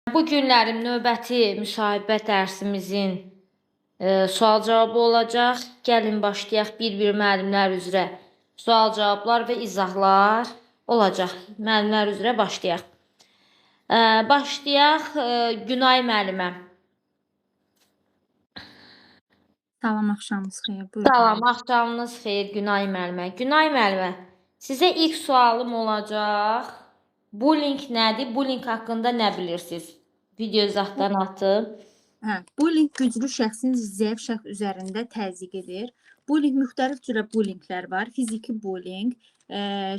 Bu günlərin növbəti müsahibə dərsimizin sual-cavabı olacaq. Gəlin başlayaq bir-bir müəllimlər üzrə sual-cavablar və izahlar olacaq. Müəllimlər üzrə başlayaq. Başlayaq Günay müəllimə. Salam, axşamınız xeyir. Buyurun. Salam, axşamınız xeyir Günay müəllimə. Günay müəllimə, sizə ilk sualım olacaq. Bullying nədir? Bullying haqqında nə bilirsiniz? Video izahdan atıb. Bullying güclü şəxsin zəif şəxs üzərində təzyiq edir. Bullying müxtəlif cürə bullyinglər var. Fiziki bullying,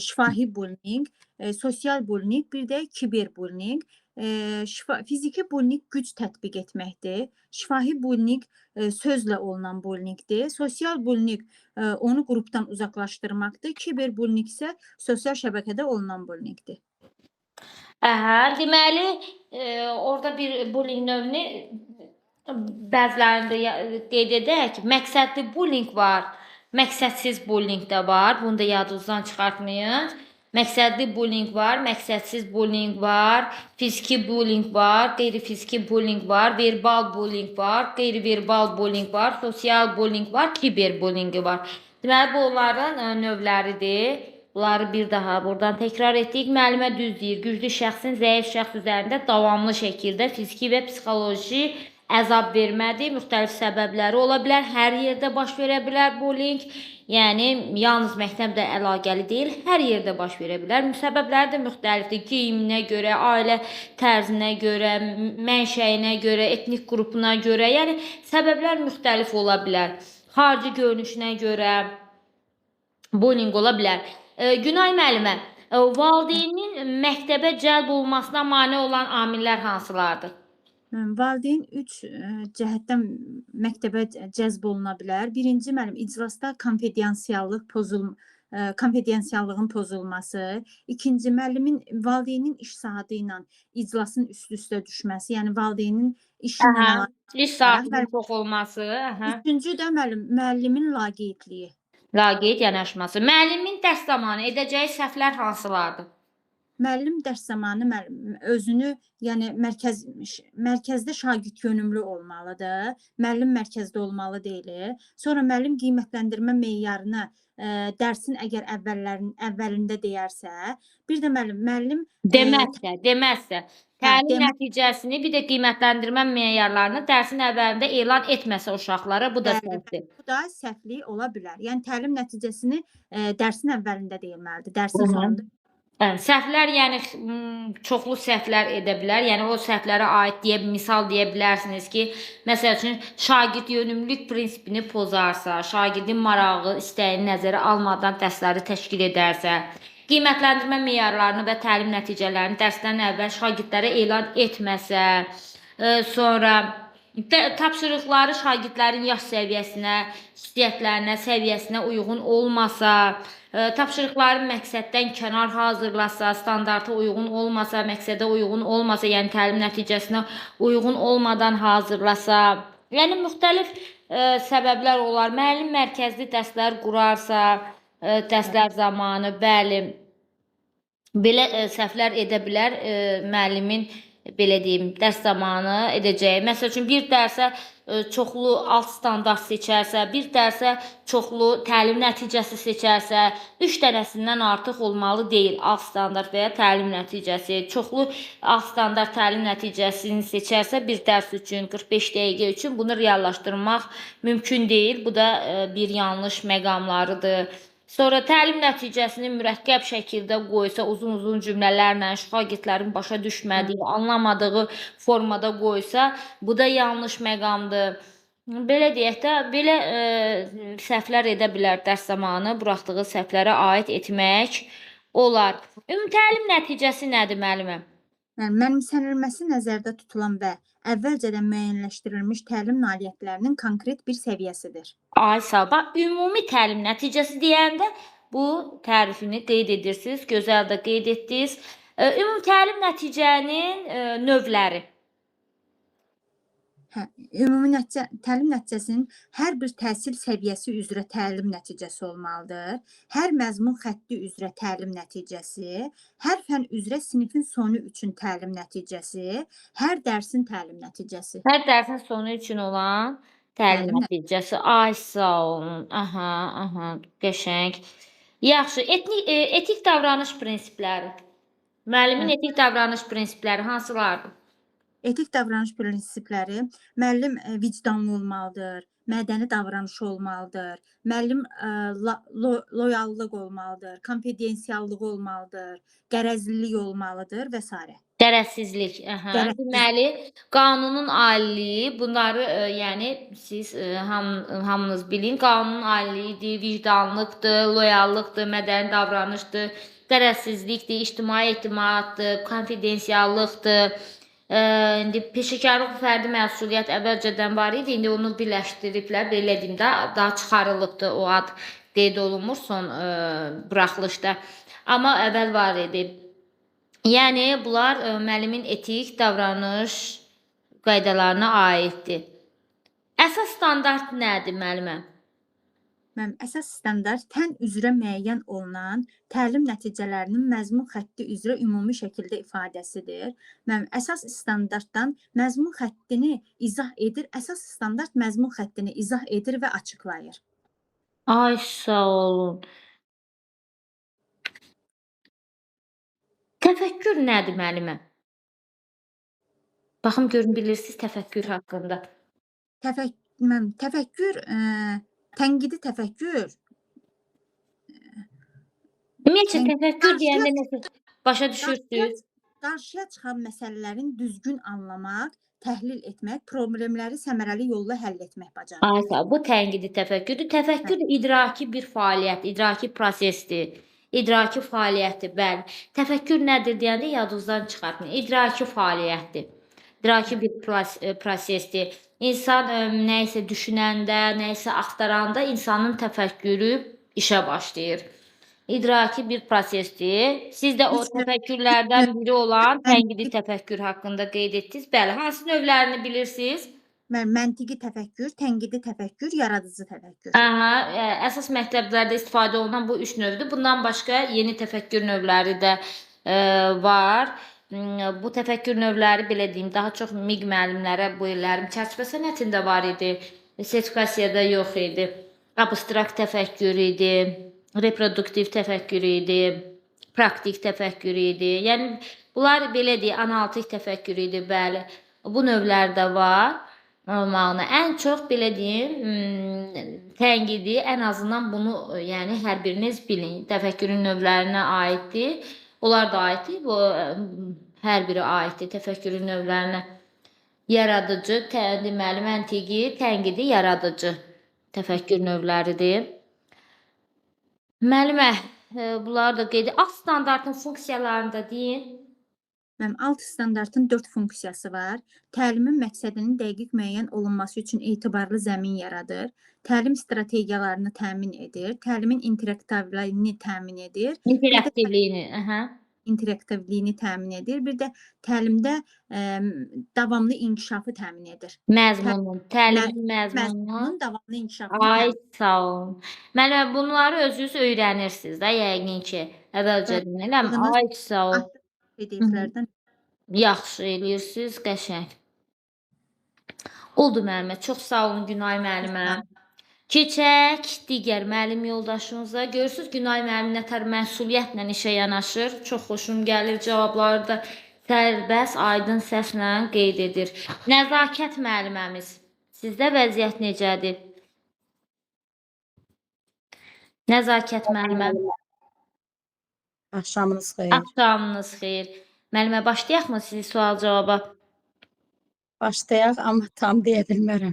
şifahi bullying, sosial bullying, bir də kiberbullying. Fiziki bullying güc tətbiq etməkdir. Şifahi bullying sözlə olunan bullyingdir. Sosial bullying onu qrupdan uzaqlaşdırmaqdır. Kiberbullying isə sosial şəbəkədə olunan bullyingdir. Deməli, orada bir bullying növünü bəzilərində qeyd edək ki, məqsədli bullying var, məqsədsiz bullying də var. Bunu da yadınızdan çıxartmayın. Məqsədli bullying var, məqsədsiz bullying var, fiziki bullying var, qeyri-fiziki bullying var, verbal bullying var, qeyri-verbal bullying var, sosial bullying var, kiberbullying var. Deməli, bu onların növləridir. Bunları bir daha buradan təkrar etdik. Müəllimə düz deyir. Güclü şəxsin zəif şəxs üzərində davamlı şəkildə fiziki və psixoloji əzab vermədir. Müxtəlif səbəbləri ola bilər. Hər yerdə baş verə bilər bullying. Yəni, yalnız məktəblə əlaqəli deyil, hər yerdə baş verə bilər. Səbəbləri də müxtəlifdir. Geyiminə görə, ailə tərzinə görə, mənşəyinə görə, etnik qrupuna görə. Yəni, səbəblər müxtəlif ola bilər. Xarici görünüşünə görə bullying ola bilər. Günay müəllimə, valideynin məktəbə cəlb olmasına mane olan amillər hansılardır? Valideyn 3 cəhətdən məktəbə cəzb oluna bilər. Birinci, iclasda konfidensiallığın pozulması. İkinci, valideynin iş saatı ilə iclasın üst-üstə düşməsi, yəni valideynin işinə iş saatının çox olması. Üçüncü də müəllimin laqeydliyi. Laqeyd yanaşması. Müəllimin dərs zamanı edəcəyi səhvlər hansılardır? Müəllim dərs zamanı özünü, yəni mərkəzdə şagird yönümlü olmalıdır. Müəllim mərkəzdə olmalı deyil. Sonra müəllim qiymətləndirmə meyarını dərsin əgər əvvəlində deyərsə, bir də müəllim deməzsə, təlim nəticəsini, bir də qiymətləndirmə meyarlarını dərsin əvvəlində elan etməsə uşaqlara, bu da səhvdir. Bu da səhvlik ola bilər. Yəni təlim nəticəsini dərsin əvvəlində deyilməlidir, dərsin sonunda. Səhvlər, yəni çoxlu səhvlər edə bilər. Yəni o səhvlərə aid misal deyə bilərsiniz ki, məsəl üçün şagird yönümlülük prinsipini pozarsa, şagirdin marağı, istəyini nəzərə almadan dərsləri təşkil edərsə, qiymətləndirmə meyarlarını və təlim nəticələrini dərsdən əvvəl şagirdlərə elan etməsə, sonra tapşırıqları şagirdlərin yaş səviyyəsinə, xüsusiyyətlərinə, səviyyəsinə uyğun olmasa, tapşırıqları məqsəddən kənar hazırlasa, standarta uyğun olmasa, məqsədə uyğun olmasa, yəni təlim nəticəsinə uyğun olmadan hazırlasa, yəni müxtəlif səbəblər olar. Müəllim mərkəzli dərslər qurarsa, dərslər zamanı, bəli, belə səhvlər edə bilər müəllimin, belə deyim, dərs zamanı edəcəyi. Məsəl üçün, bir dərsə çoxlu alt standart seçərsə, bir dərsə çoxlu təlim nəticəsi seçərsə, 3 dənəsindən artıq olmalı deyil alt standart və ya təlim nəticəsi. Çoxlu alt standart təlim nəticəsini seçərsə, bir dərs üçün, 45 dəqiqə üçün bunu reallaşdırmaq mümkün deyil. Bu da bir yanlış məqamlarıdır. Sonra təlim nəticəsini mürəkkəb şəkildə qoysa, uzun-uzun cümlələrlə şagirdlərin başa düşmədiyi, anlamadığı formada qoysa, bu da yanlış məqamdır. Belə deyək də, belə səhvlər edə bilər dərs zamanı, buraxdığı səhvlərə aid etmək olar. Ümumi təlim nəticəsi nədir müəllimə? Mənimsənilməsi nəzərdə tutulan və əvvəlcədən müəyyənləşdirilmiş təlim nailiyyətlərinin konkret bir səviyyəsidir. Ay sağ ol. Bax, ümumi təlim nəticəsi deyəndə bu tərifini qeyd edirsiniz, gözəl də qeyd etdiniz. Ümumi təlim nəticənin növləri. Hə, ümumi təlim nəticəsinin hər bir təhsil səviyyəsi üzrə təlim nəticəsi olmalıdır. Hər məzmun xətti üzrə təlim nəticəsi, hər fənn üzrə sinifin sonu üçün təlim nəticəsi, hər dərsin təlim nəticəsi. Hər dərsin sonu üçün olan təlim Təlim nəticəsi. Ay sağ olun. Aha, aha, qəşəng. Yaxşı, etik davranış prinsipləri. Müəllimin etik davranış prinsipləri hansılardır? Etik davranış prinsipləri müəllim vicdanlı olmalıdır, mədəni davranışı olmalıdır, müəllim loyallıq olmalıdır, konfidensiallığı olmalıdır, qərəzlilik olmalıdır və s. Qərəzsizlik. Aha. Qərəzsiz Deməli, qanunun aliliyi, bunları yəni siz hamınız bilin, qanunun aliliyidir, vicdanlıqdır, loyallıqdır, mədəni davranışdır, qərəzsizlikdir, ictimai etimaddır, konfidensiallıqdır. İndi peşəkarlıq, fərdi məsuliyyət əvvəlcədən var idi, indi onu birləşdiriblər, belə deyim də, daha çıxarılıbdır o ad qeyd olunmur son buraxılışda. Amma əvvəl var idi. Yəni bunlar müəllimin etik davranış qaydalarına aiddir. Əsas standart nədir müəllimə? Əsas standart tən üzrə müəyyən olunan təlim nəticələrinin məzmun xətti üzrə ümumi şəkildə ifadəsidir. Əsas standartdan məzmun xəttini izah edir, əsas standart məzmun xəttini izah edir və açıqlayır. Ay sağ olun. Təfəkkür nədir müəllimə? Baxım görün bilirsiniz təfəkkür haqqında. Təfəkkür, tənqidi təfəkkür. Ümumiyyətlə təfəkkür deyəndə nəsə başa düşürsünüz? Qarşıya çıxan məsələlərin düzgün anlamaq, təhlil etmək, problemləri səmərəli yolla həll etmək bacarığı. Ay sağ ol. Bu tənqidi təfəkkürdür. Təfəkkür idraki bir fəaliyyət, idraki prosesdir. İdraki fəaliyyətdir, bəli. Təfəkkür nədir deyəndə yadınızdan çıxartmayın. İdraki fəaliyyətdir. İdraki bir prosesdir. İnsan nəyisə düşünəndə, nəyisə axtaranda insanın təfəkkürü işə başlayır. İdraki bir prosesdir. Siz də o təfəkkürlərdən biri olan tənqidi təfəkkür haqqında qeyd etdiniz. Bəli, hansı növlərini bilirsiniz? Məntiqi təfəkkür, tənqidi təfəkkür, yaradıcı təfəkkür. Aha, əsas məktəblərdə istifadə olunan bu 3 növdür. Bundan başqa yeni təfəkkür növləri də var. Bu təfəkkür növləri belə deyim, daha çox MİQ müəllimlərə bu illərim çərçivə sənətində var idi. Sertifikasiyada yox idi. Abstrakt təfəkkür idi, reproduktiv təfəkkür idi, praktik təfəkkür idi. Yəni bunlar belə deyim, analitik təfəkkür idi, bəli. Bu növlər də var. Olmağına ən çox belə deyim, tənqidi, ən azından bunu yəni hər biriniz bilin. Təfəkkürün növlərinə aiddir. Onlar da aiddir. Bu hər biri aiddir təfəkkürün növlərinə. Yaradıcı, deməli məntiqi, tənqidi, yaradıcı təfəkkür növləridir. Müəllimə, bunları da qeyd edin. Alt standartın funksiyalarını da deyin. Alt standartın 4 funksiyası var. Təlimin məqsədinin dəqiq müəyyən olunması üçün etibarlı zəmin yaradır. Təlim strategiyalarını təmin edir. Təlimin interaktivliyini təmin edir. interaktivliyini təmin edir. Bir də təlimdə davamlı inkişafı təmin edir. Məzmunun, təlimin məzmununun davamlı inkişafı. Ay sağ olun. Müəllimə, bunları özünüz öyrənirsiniz də yəqin ki, əvvəlcədən eləmi? Ay sağ ol. PDF-lərdən Yaxşı eləyirsiniz, qəşəng. Oldu müəllimə, çox sağ olun Günay müəllimə. Keçək digər müəllim yoldaşımıza. Görürsünüz, Günay müəllim nətər məsuliyyətlə işə yanaşır. Çox xoşum gəlir, cavabları da sərbəst, aydın səslə qeyd edir. Nəzakət müəlliməmiz, sizdə vəziyyət necədir? Nəzakət müəllimə. Axşamınız xeyir. Axşamınız xeyir. Müəllimə, başlayaq mı sizi sual-cavaba? Başlayaq, amma tam deyə bilmərəm.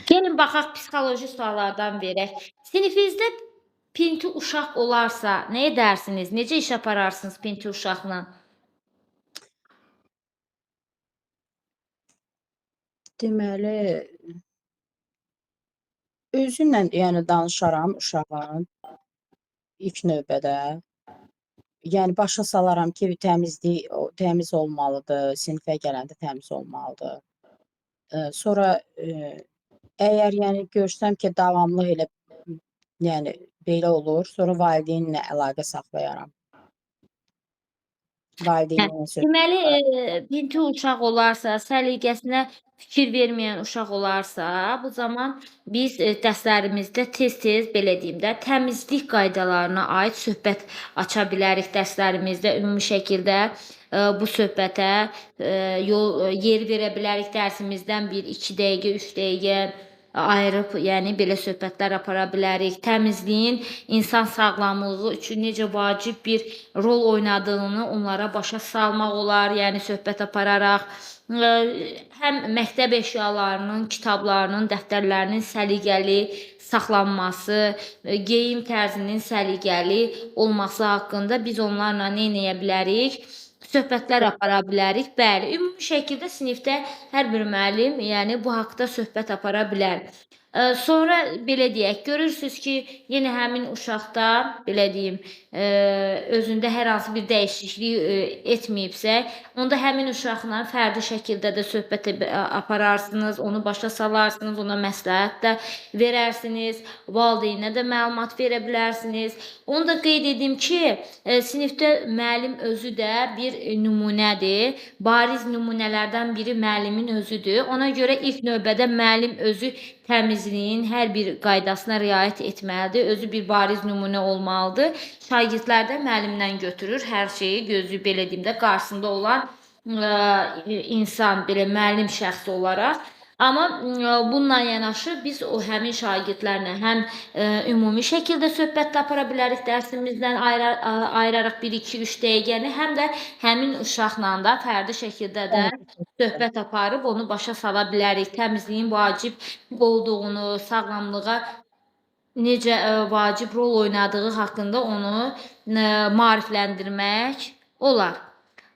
Gəlin baxaq, psixoloji suallardan verək. Sinifinizdə pinti uşaq olarsa, nə edərsiniz? Necə iş apararsınız pinti uşaqla? Deməli, özünlə yəni danışaram uşağın ilk növbədə. Yəni başa salaram ki, təmiz olmalıdır, sinifə gələndə təmiz olmalıdır. Sonra əgər yəni görsəm ki, davamlı elə yəni belə olur, sonra valideynlə əlaqə saxlayaram. Hə, Valideynlə söhbət deməli, aparam. binti uşaq olarsa, səliqəsinə fikir verməyən uşaq olarsa, bu zaman biz, dərslərimizdə tez-tez, belə deyim də, təmizlik qaydalarına aid söhbət aça bilərik dərslərimizdə. Ümumi şəkildə, bu söhbətə, yer verə bilərik dərsimizdən 1-2 dəqiqə, 3 dəqiqə ayırıb, yəni belə söhbətlər apara bilərik. Təmizliyin insan sağlamlığı üçün necə vacib bir rol oynadığını onlara başa salmaq olar, yəni söhbət apararaq. Həm məktəb əşyalarının, kitablarının, dəftərlərinin səliqəli saxlanması, geyim tərzinin səliqəli olması haqqında biz onlarla nə edə bilərik? Söhbətlər apara bilərik. Bəli, ümumi şəkildə sinifdə hər bir müəllim, yəni bu haqqda söhbət apara bilər. Sonra belə deyək, görürsüz ki, yenə həmin uşaqda, belə deyim, özündə hər hansı bir dəyişiklik etməyibsə, onda həmin uşaqla fərdi şəkildə də söhbət apararsınız, onu başa salarsınız, ona məsləhət də verərsiniz, valideynə də məlumat verə bilərsiniz. Onu da qeyd edim ki, sinifdə müəllim özü də bir nümunədir. Bariz nümunələrdən biri müəllimin özüdür. Ona görə ilk növbədə müəllim özü təmizliyin hər bir qaydasına riayət etməlidir. Özü bir bariz nümunə olmalıdır. Şagirdlər də müəllimdən götürür hər şeyi, gözü belə deyim də qarşısında olan insan, belə müəllim şəxsi olaraq. Amma bununla yanaşı biz o həmin şagirdlərlə həm ümumi şəkildə söhbət də apara bilərik dərsimizdən ayıraraq 1-2-3 dəqiqəni, həm də həmin uşaqla da fərdi şəkildə də söhbət aparıb onu başa sala bilərik. Təmizliyin vacib olduğunu, sağlamlığa necə vacib rol oynadığı haqqında onu maarifləndirmək olar.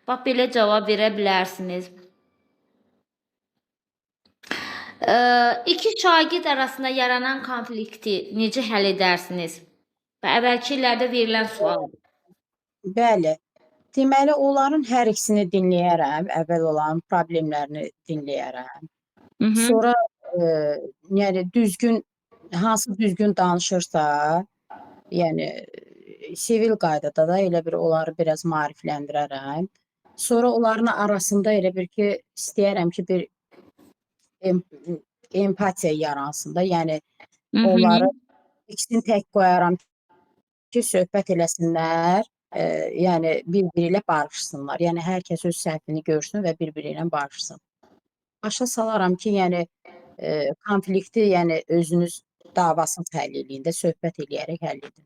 Bax, belə cavab verə bilərsiniz. İki şagird arasında yaranan konflikti necə həll edərsiniz? Əvvəlki illərdə verilən sualdır. Bəli. Deməli, onların hər ikisini dinləyərəm, əvvəl olan problemlərini dinləyərəm. Sonra yəni hansı düzgün danışırsa, yəni sivil qaydada da elə bir onları biraz maarifləndirərəm. Sonra onların arasında elə bir ki, istəyərəm ki, bir empatiya yaransın da, yəni onları ikisini tək qoyaram ki, söhbət eləsinlər, yəni bir-biri ilə barışsınlar. Yəni hər kəs öz səhvini görsün və bir-biri ilə barışsın. Başa salaram ki, yəni konflikti, yəni özünüz davasını həll eləyin də, söhbət eləyərək həll edin.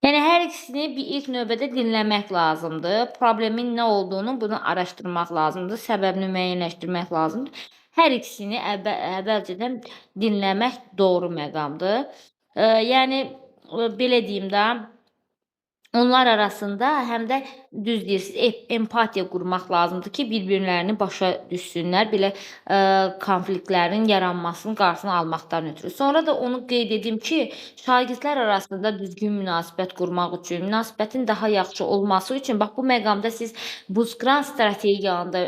Yəni hər ikisini bir ilk növbədə dinləmək lazımdır. Problemin nə olduğunu bunu araşdırmaq lazımdır, səbəbini müəyyənləşdirmək lazımdır. Hər ikisini əvvəlcədən dinləmək doğru məqamdır. Yəni belə deyim də, onlar arasında həm də düz deyirsiniz, empatiya qurmaq lazımdır ki, bir-birlərini başa düşsünlər, belə konfliktlərin yaranmasının qarşısını almaqdan ötürü. Sonra da onu qeyd edim ki, şagirdlər arasında düzgün münasibət qurmaq üçün, münasibətin daha yaxşı olması üçün, bax bu məqamda siz Buskran strategiyanı da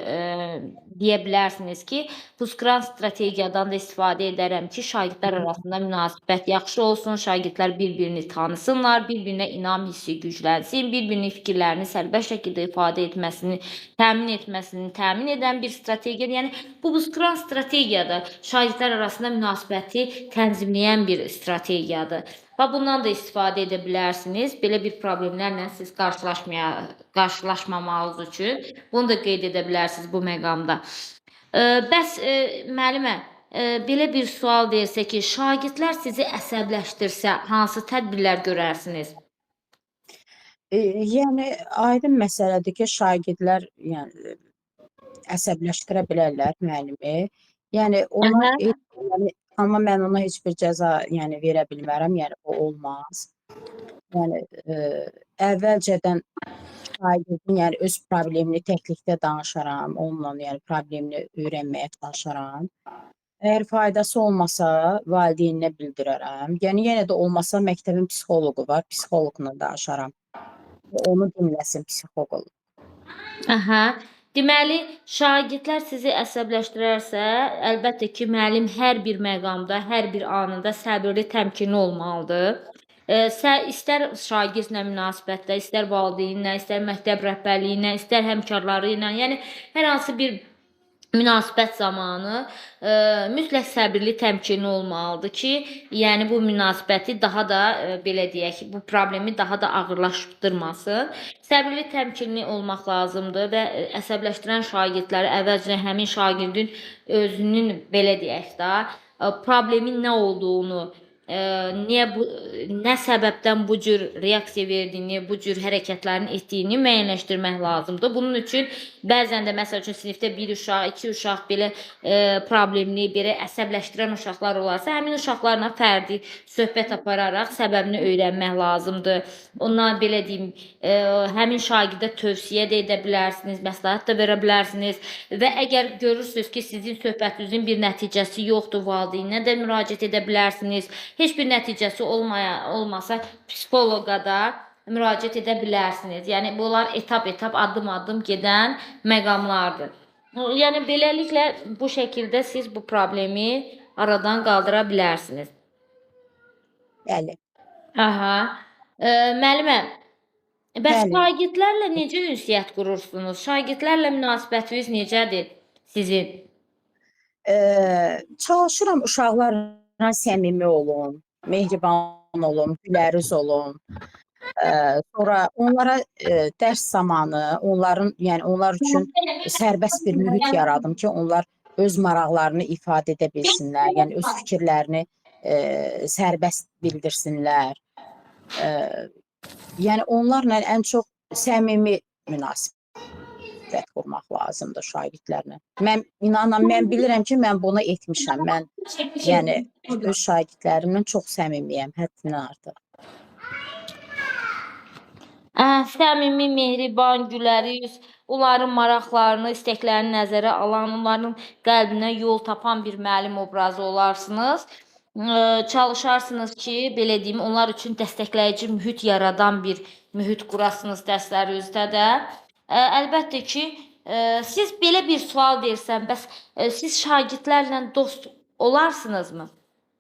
deyə bilərsiniz ki, Buskran strategiyadan da istifadə edərəm ki, şagirdlər arasında münasibət yaxşı olsun, şagirdlər bir-birini tanısınlar, bir-birinə inam hissi güclənsin, bir-birinin fikirlərini sərbəst şəkildə ifadə etməsini, təmin edən bir strategiyadır. Yəni, bu Buskran strategiyada şagirdlər arasında münasibəti tənzimləyən bir strategiyadır. Və bundan da istifadə edə bilərsiniz. Belə bir problemlərlə siz qarşılaşmamanız üçün bunu da qeyd edə bilərsiniz bu məqamda. Bəs müəllimə, belə bir sual versə ki, şagirdlər sizi əsəbləşdirsə, hansı tədbirlər görərsiniz? Yəni aydın məsələdir ki, şagirdlər yəni əsəbləşdirə bilərlər müəllimi. Yəni ona yəni amma mən ona heç bir cəza yəni verə bilmərəm, yəni o olmaz. Yəni əvvəlcədən şagirdin yəni öz problemini təklikdə danışaram, onunla yəni problemini öyrənməyə çalışaram. Əgər faydası olmasa, valideyninə bildirərəm. Yəni yenə də olmasa məktəbin psixoloqu var, psixoloqla danışaram. Onu dinləsin psixoloq. Aha. Deməli, şagirdlər sizi əsəbləşdirərsə, əlbəttə ki, müəllim hər bir məqamda, hər bir anında səbirli, təmkinli olmalıdır. İstər şagirdlə münasibətdə, istər valideynlə, istər məktəb rəhbərliyi ilə, istər həmkarları ilə, yəni hər hansı bir münasibət zamanı mütləq səbirli, təmkinli olmalıdır ki, yəni bu münasibəti daha da belə deyək, bu problemi daha da ağırlaşdırmasın. Səbirli, təmkinli olmaq lazımdır və əsəbləşdirən şagirdləri əvvəlcə həmin şagirdin özünün belə deyək də, problemin nə olduğunu, nə səbəbdən bu cür reaksiya verdiyini, bu cür hərəkətlərin etdiyini müəyyənləşdirmək lazımdır. Bunun üçün bəzən də məsəl üçün sinifdə bir uşaq, iki uşaq belə problemli, belə əsəbləşdirən uşaqlar olarsa, həmin uşaqlarla fərdi söhbət apararaq səbəbini öyrənmək lazımdır. Ondan belə deyim, həmin şagirdə tövsiyə də edə bilərsiniz, məsləhət də verə bilərsiniz və əgər görürsünüz ki, sizin söhbətinizin bir nəticəsi yoxdur, valideynə də müraciət edə bilərsiniz. Heç bir nəticəsi olmasa psixoloqa da müraciət edə bilərsiniz. Yəni bunlar etap-etap, addım-addım gedən məqamlardır. Yəni beləliklə bu şəkildə siz bu problemi aradan qaldıra bilərsiniz. Bəli. Aha. Müəllimə, bəs Bəli. şagirdlərlə necə ünsiyyət qurursunuz? Şagirdlərlə münasibətiniz necədir sizin? Çalışıram uşaqlarla səmimi olum, mehriban olum, gülərüz olum. Sonra onlara dərs zamanı yəni onlar üçün sərbəst bir mühit yaradım ki, onlar öz maraqlarını ifadə edə bilsinlər, yəni öz fikirlərini sərbəst bildirsinlər. Yəni onlarla ən çox səmimi münasibət qurmaq lazımdır şagirdlərlə. Mən bilirəm ki, mən bunu etmişəm. Mən yəni öz şagirdlərimlə çox səmimiyəm, həddindən artıq. Səmimi, mehriban, gülərüz, onların maraqlarını, istəklərini nəzərə alan, onların qəlbinə yol tapan bir müəllim obrazı olarsınız. Çalışarsınız ki, belə deyim, onlar üçün dəstəkləyici mühit yaradan bir mühit qurasınız dərslərinizdə də. Əlbəttə ki, siz belə bir sual versəm, bəs siz şagirdlərlə dost olarsınızmı?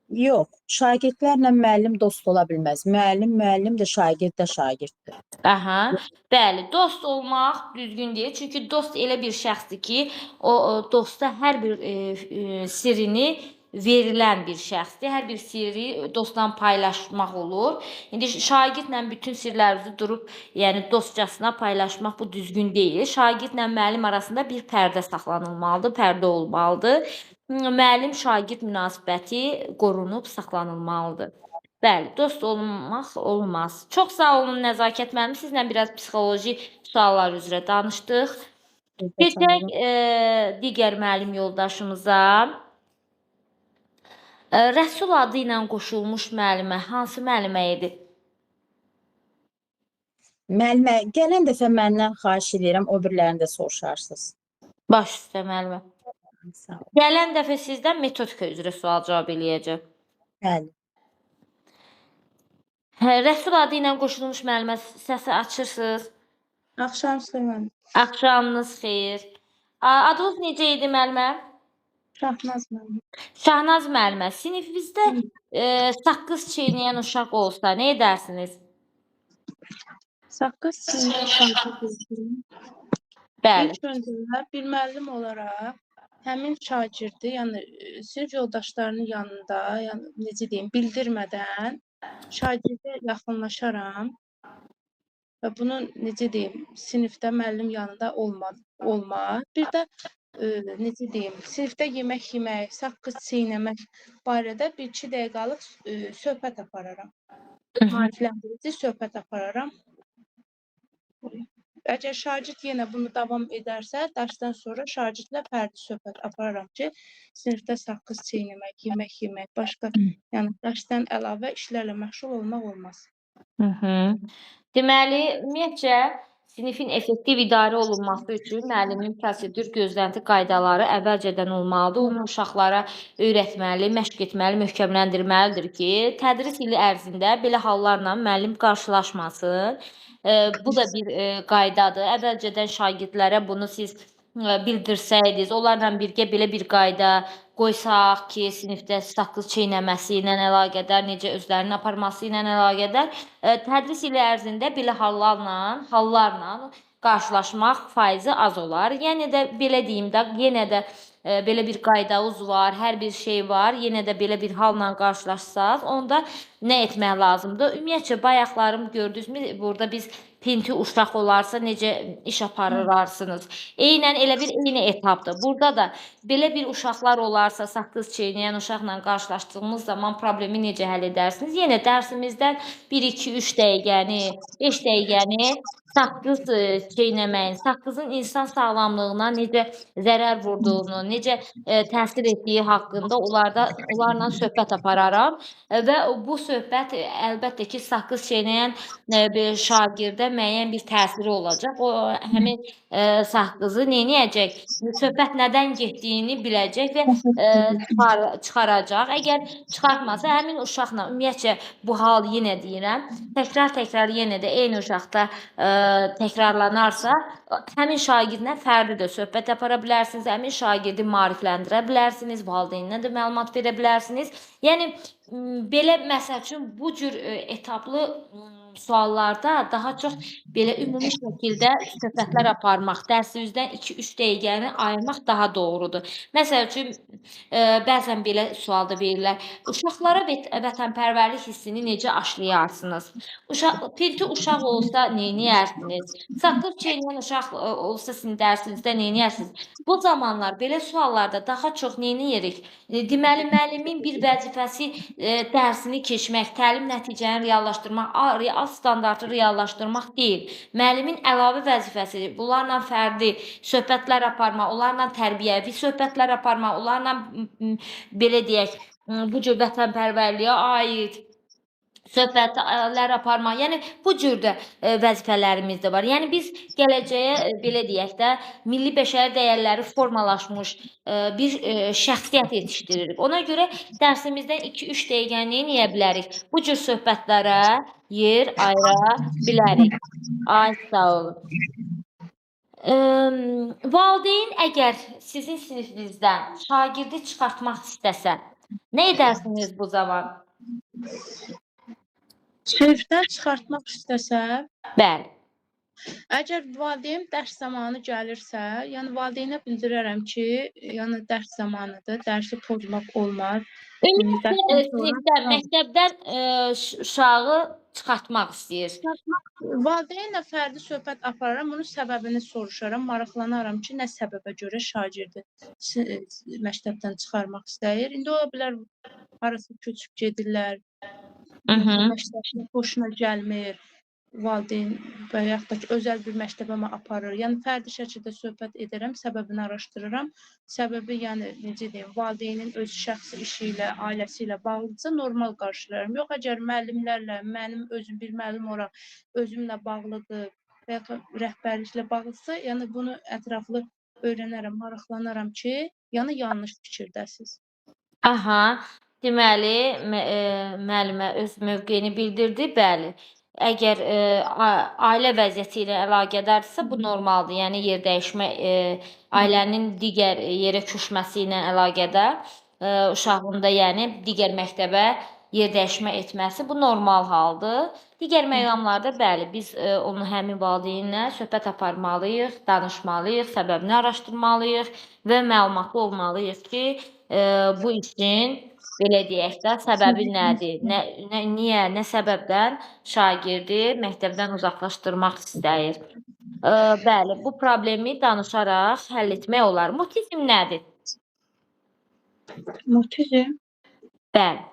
Yox, şagirdlərlə müəllim dost ola bilməz. Müəllim də, şagird də şagirddir. Aha, bəli, dost olmaq düzgün deyil. Çünki dost elə bir şəxsdir ki, o dosta hər bir sirrini verilən bir şəxsdir. Hər bir sirri dostla paylaşmaq olur. İndi şagirdlə bütün sirlərinizi durub, yəni dostcasına paylaşmaq bu düzgün deyil. Şagirdlə müəllim arasında bir pərdə saxlanılmalıdır, pərdə olmalıdır. Müəllim-şagird münasibəti qorunub saxlanılmalıdır. Bəli, dost olmaq olmaz. Çox sağ olun Nəzakət müəllim. Sizlə biraz psixoloji suallar üzrə danışdıq. Keçək digər müəllim yoldaşımıza. Rəsul adı ilə qoşulmuş müəllimə hansı müəllimə idi? Müəllimə, gələn dəfə məndən xahiş edirəm, o birilərini də soruşarsınız. Baş üstə müəllimə. Sağ olun. Gələn dəfə sizdən metodika üzrə sual cavab eləyəcəm. Bəli. Rəsul adı ilə qoşulmuş müəllimə səsi açırsınız. Axşam xeyir. Axşamınız xeyir. Adınız necə idi müəllimə? Şahnaz müəllim. Şahnaz müəllimə, sinifinizdə saqqız çeynəyən uşaq olsa nə edərsiniz? Saqqız çeynəyən şagird. Bəli. İlk öncə bir müəllim olaraq həmin şagirdi, yəni sinif yoldaşlarının yanında, yəni necə deyim, bildirmədən şagirdə yaxınlaşaram və bunu necə deyim, sinifdə müəllim yanında olmaz. Bir də necə deyim, sinifdə yemək yemək, saqqız çeynəmək barədə 1-2 dəqiqəlik söhbət apararam. Maarifləndirici söhbət apararam. Əgər şagird yenə bunu davam edərsə, dərsdən sonra şagirdlə fərdi söhbət apararam ki, sinifdə saqqız çeynəmək, yemək yemək, başqa, yəni dərsdən əlavə işlərlə məşğul olmaq olmaz. Deməli, ümumiyyətcə sinifin effektiv idarə olunması üçün müəllimin prosedur gözlənti qaydaları əvvəlcədən olmalıdır. Onu uşaqlara öyrətməli, məşq etməli, möhkəmləndirməlidir ki, tədris ili ərzində belə hallarla müəllim qarşılaşmasın. Bu da bir qaydadır. Əvvəlcədən şagirdlərə bunu siz bildirsəydiniz, onlarla birgə belə bir qayda qoysaq ki, sinifdə saqqız çeynəməsi ilə əlaqədar, necə özlərinin aparması ilə əlaqədar tədris ili ərzində belə hallarla qarşılaşmaq faizi az olar. Yəni də belə deyim də, yenə də belə bir qaydamız var, hər bir şey var. Yenə də belə bir halla qarşılaşsaz, onda nə etmək lazımdır? Ümumiyyətcə bayaqlarım gördünüzmü? Burada biz pinti uşaq olarsa necə iş aparırarsınız? Eynən elə bir eyni etapdır. Burada da belə bir uşaqlar olarsa, saqqız çeynəyən uşaqla qarşılaşdığımız zaman problemi necə həll edərsiniz? Yenə dərsimizdən 1, 2, 3 dəqiqəni, 5 dəqiqəni saqqız çeynəməyin, saqqızın insan sağlamlığına necə zərər vurduğunu, necə təsir etdiyi haqqında onlarla söhbət apararam və bu söhbət əlbəttə ki, saqqız çeynəyən bir şagirdə müəyyən bir təsiri olacaq. O həmin saqqızı neyniyəcək? Söhbət nədən getdiyini biləcək və çıxaracaq. Əgər çıxartmasa, həmin uşaqla ümumiyyətcə bu hal yenə deyirəm, təkrar yenə də eyni uşaqda təkrarlanarsa, həmin şagirdlə fərdi də söhbət apara bilərsiniz, həmin şagirdi maarifləndirə bilərsiniz, valideyninə də məlumat verə bilərsiniz. Yəni, belə məsəl üçün bu cür etaplı suallarda daha çox belə ümumi şəkildə söhbətlər aparmaq, dərsimizdən 2-3 dəqiqəni ayırmaq daha doğrudur. Məsəl üçün, bəzən belə sualda verirlər, uşaqlara vətənpərvərlik hissini necə aşılayarsınız? Pinti uşaq olsa neyniyərsiniz? Saqqız çeynəyən uşaq olsa sizin dərsinizdə neyniyərsiniz? Bu zamanlar belə suallarda daha çox neyniyirik? Deməli, müəllimin bir vəzifəsi dərsini keçmək, təlim nəticəni reallaşdırmaq, real standartı reallaşdırmaq deyil. Müəllimin əlavə vəzifəsi, bunlarla fərdi söhbətlər aparmaq, onlarla tərbiyəvi söhbətlər aparmaq, onlarla belə deyək, bu cür vətənpərvərliyə aid söhbətlər aparmaq. Yəni bu cür də vəzifələrimiz də var. Yəni biz gələcəyə belə deyək də milli bəşəri dəyərləri formalaşmış bir şəxsiyyət yetişdiririk. Ona görə dərsimizdən 2-3 dəqiqəni neyə bilərik? Bu cür söhbətlərə yer ayıra bilərik. Ay sağ olun. Valideyn əgər sizin sinifinizdən şagirdi çıxartmaq istəsə, nə edərsiniz bu zaman? Sinifdən çıxartmaq istəsəm, Bəli. əgər valideyn dərs zamanı gəlirsə, yəni valideynə bildirərəm ki, yəni dərs zamanıdır, dərsi pozmaq olmaz. Ümumiyyətlə sinifdən, məktəbdən uşağı çıxartmaq istəyir. Valideynlə fərdi söhbət apararam, bunun səbəbini soruşaram, maraqlanaram ki, nə səbəbə görə şagirdi məktəbdən çıxarmaq istəyir. İndi ola bilər harasa köçüb gedirlər, məktəbdən xoşuna gəlmir, valideyn və yaxud da ki, özəl bir məktəbə aparır. Yəni fərdi şəkildə söhbət edərəm, səbəbini araşdırıram. Səbəbi, yəni necə deyim, valideynin öz şəxsi işi ilə, ailəsi ilə bağlıdırsa normal qarşılayıram. Yox, əgər müəllimlərlə, mənim özüm bir müəllim olaraq özümlə bağlıdır və yaxud rəhbərliklə bağlıdırsa, yəni bunu ətraflı öyrənərəm, maraqlanaram ki, yəni yanlış fikirdəsiz. Aha, deməli, müəllimə öz mövqeyini bildirdi, bəli. Əgər ailə vəziyyəti ilə əlaqədarsa, bu normaldır. Yəni yer dəyişmə, ailənin digər yerə köçməsi ilə əlaqədar uşağın da yəni digər məktəbə yer dəyişmə etməsi bu normal haldır. Digər məqamlarda bəli, biz onu həmin valideynlə söhbət aparmalıyıq, danışmalıyıq, səbəbini araşdırmalıyıq və məlumatlı olmalıyıq ki, bu işin belə deyək də səbəbi nədir? Niyə, nə səbəbdən şagirdi məktəbdən uzaqlaşdırmaq istəyir? Bəli, bu problemi danışaraq həll etmək olar. Mutizm nədir? Mutizm? Bəli.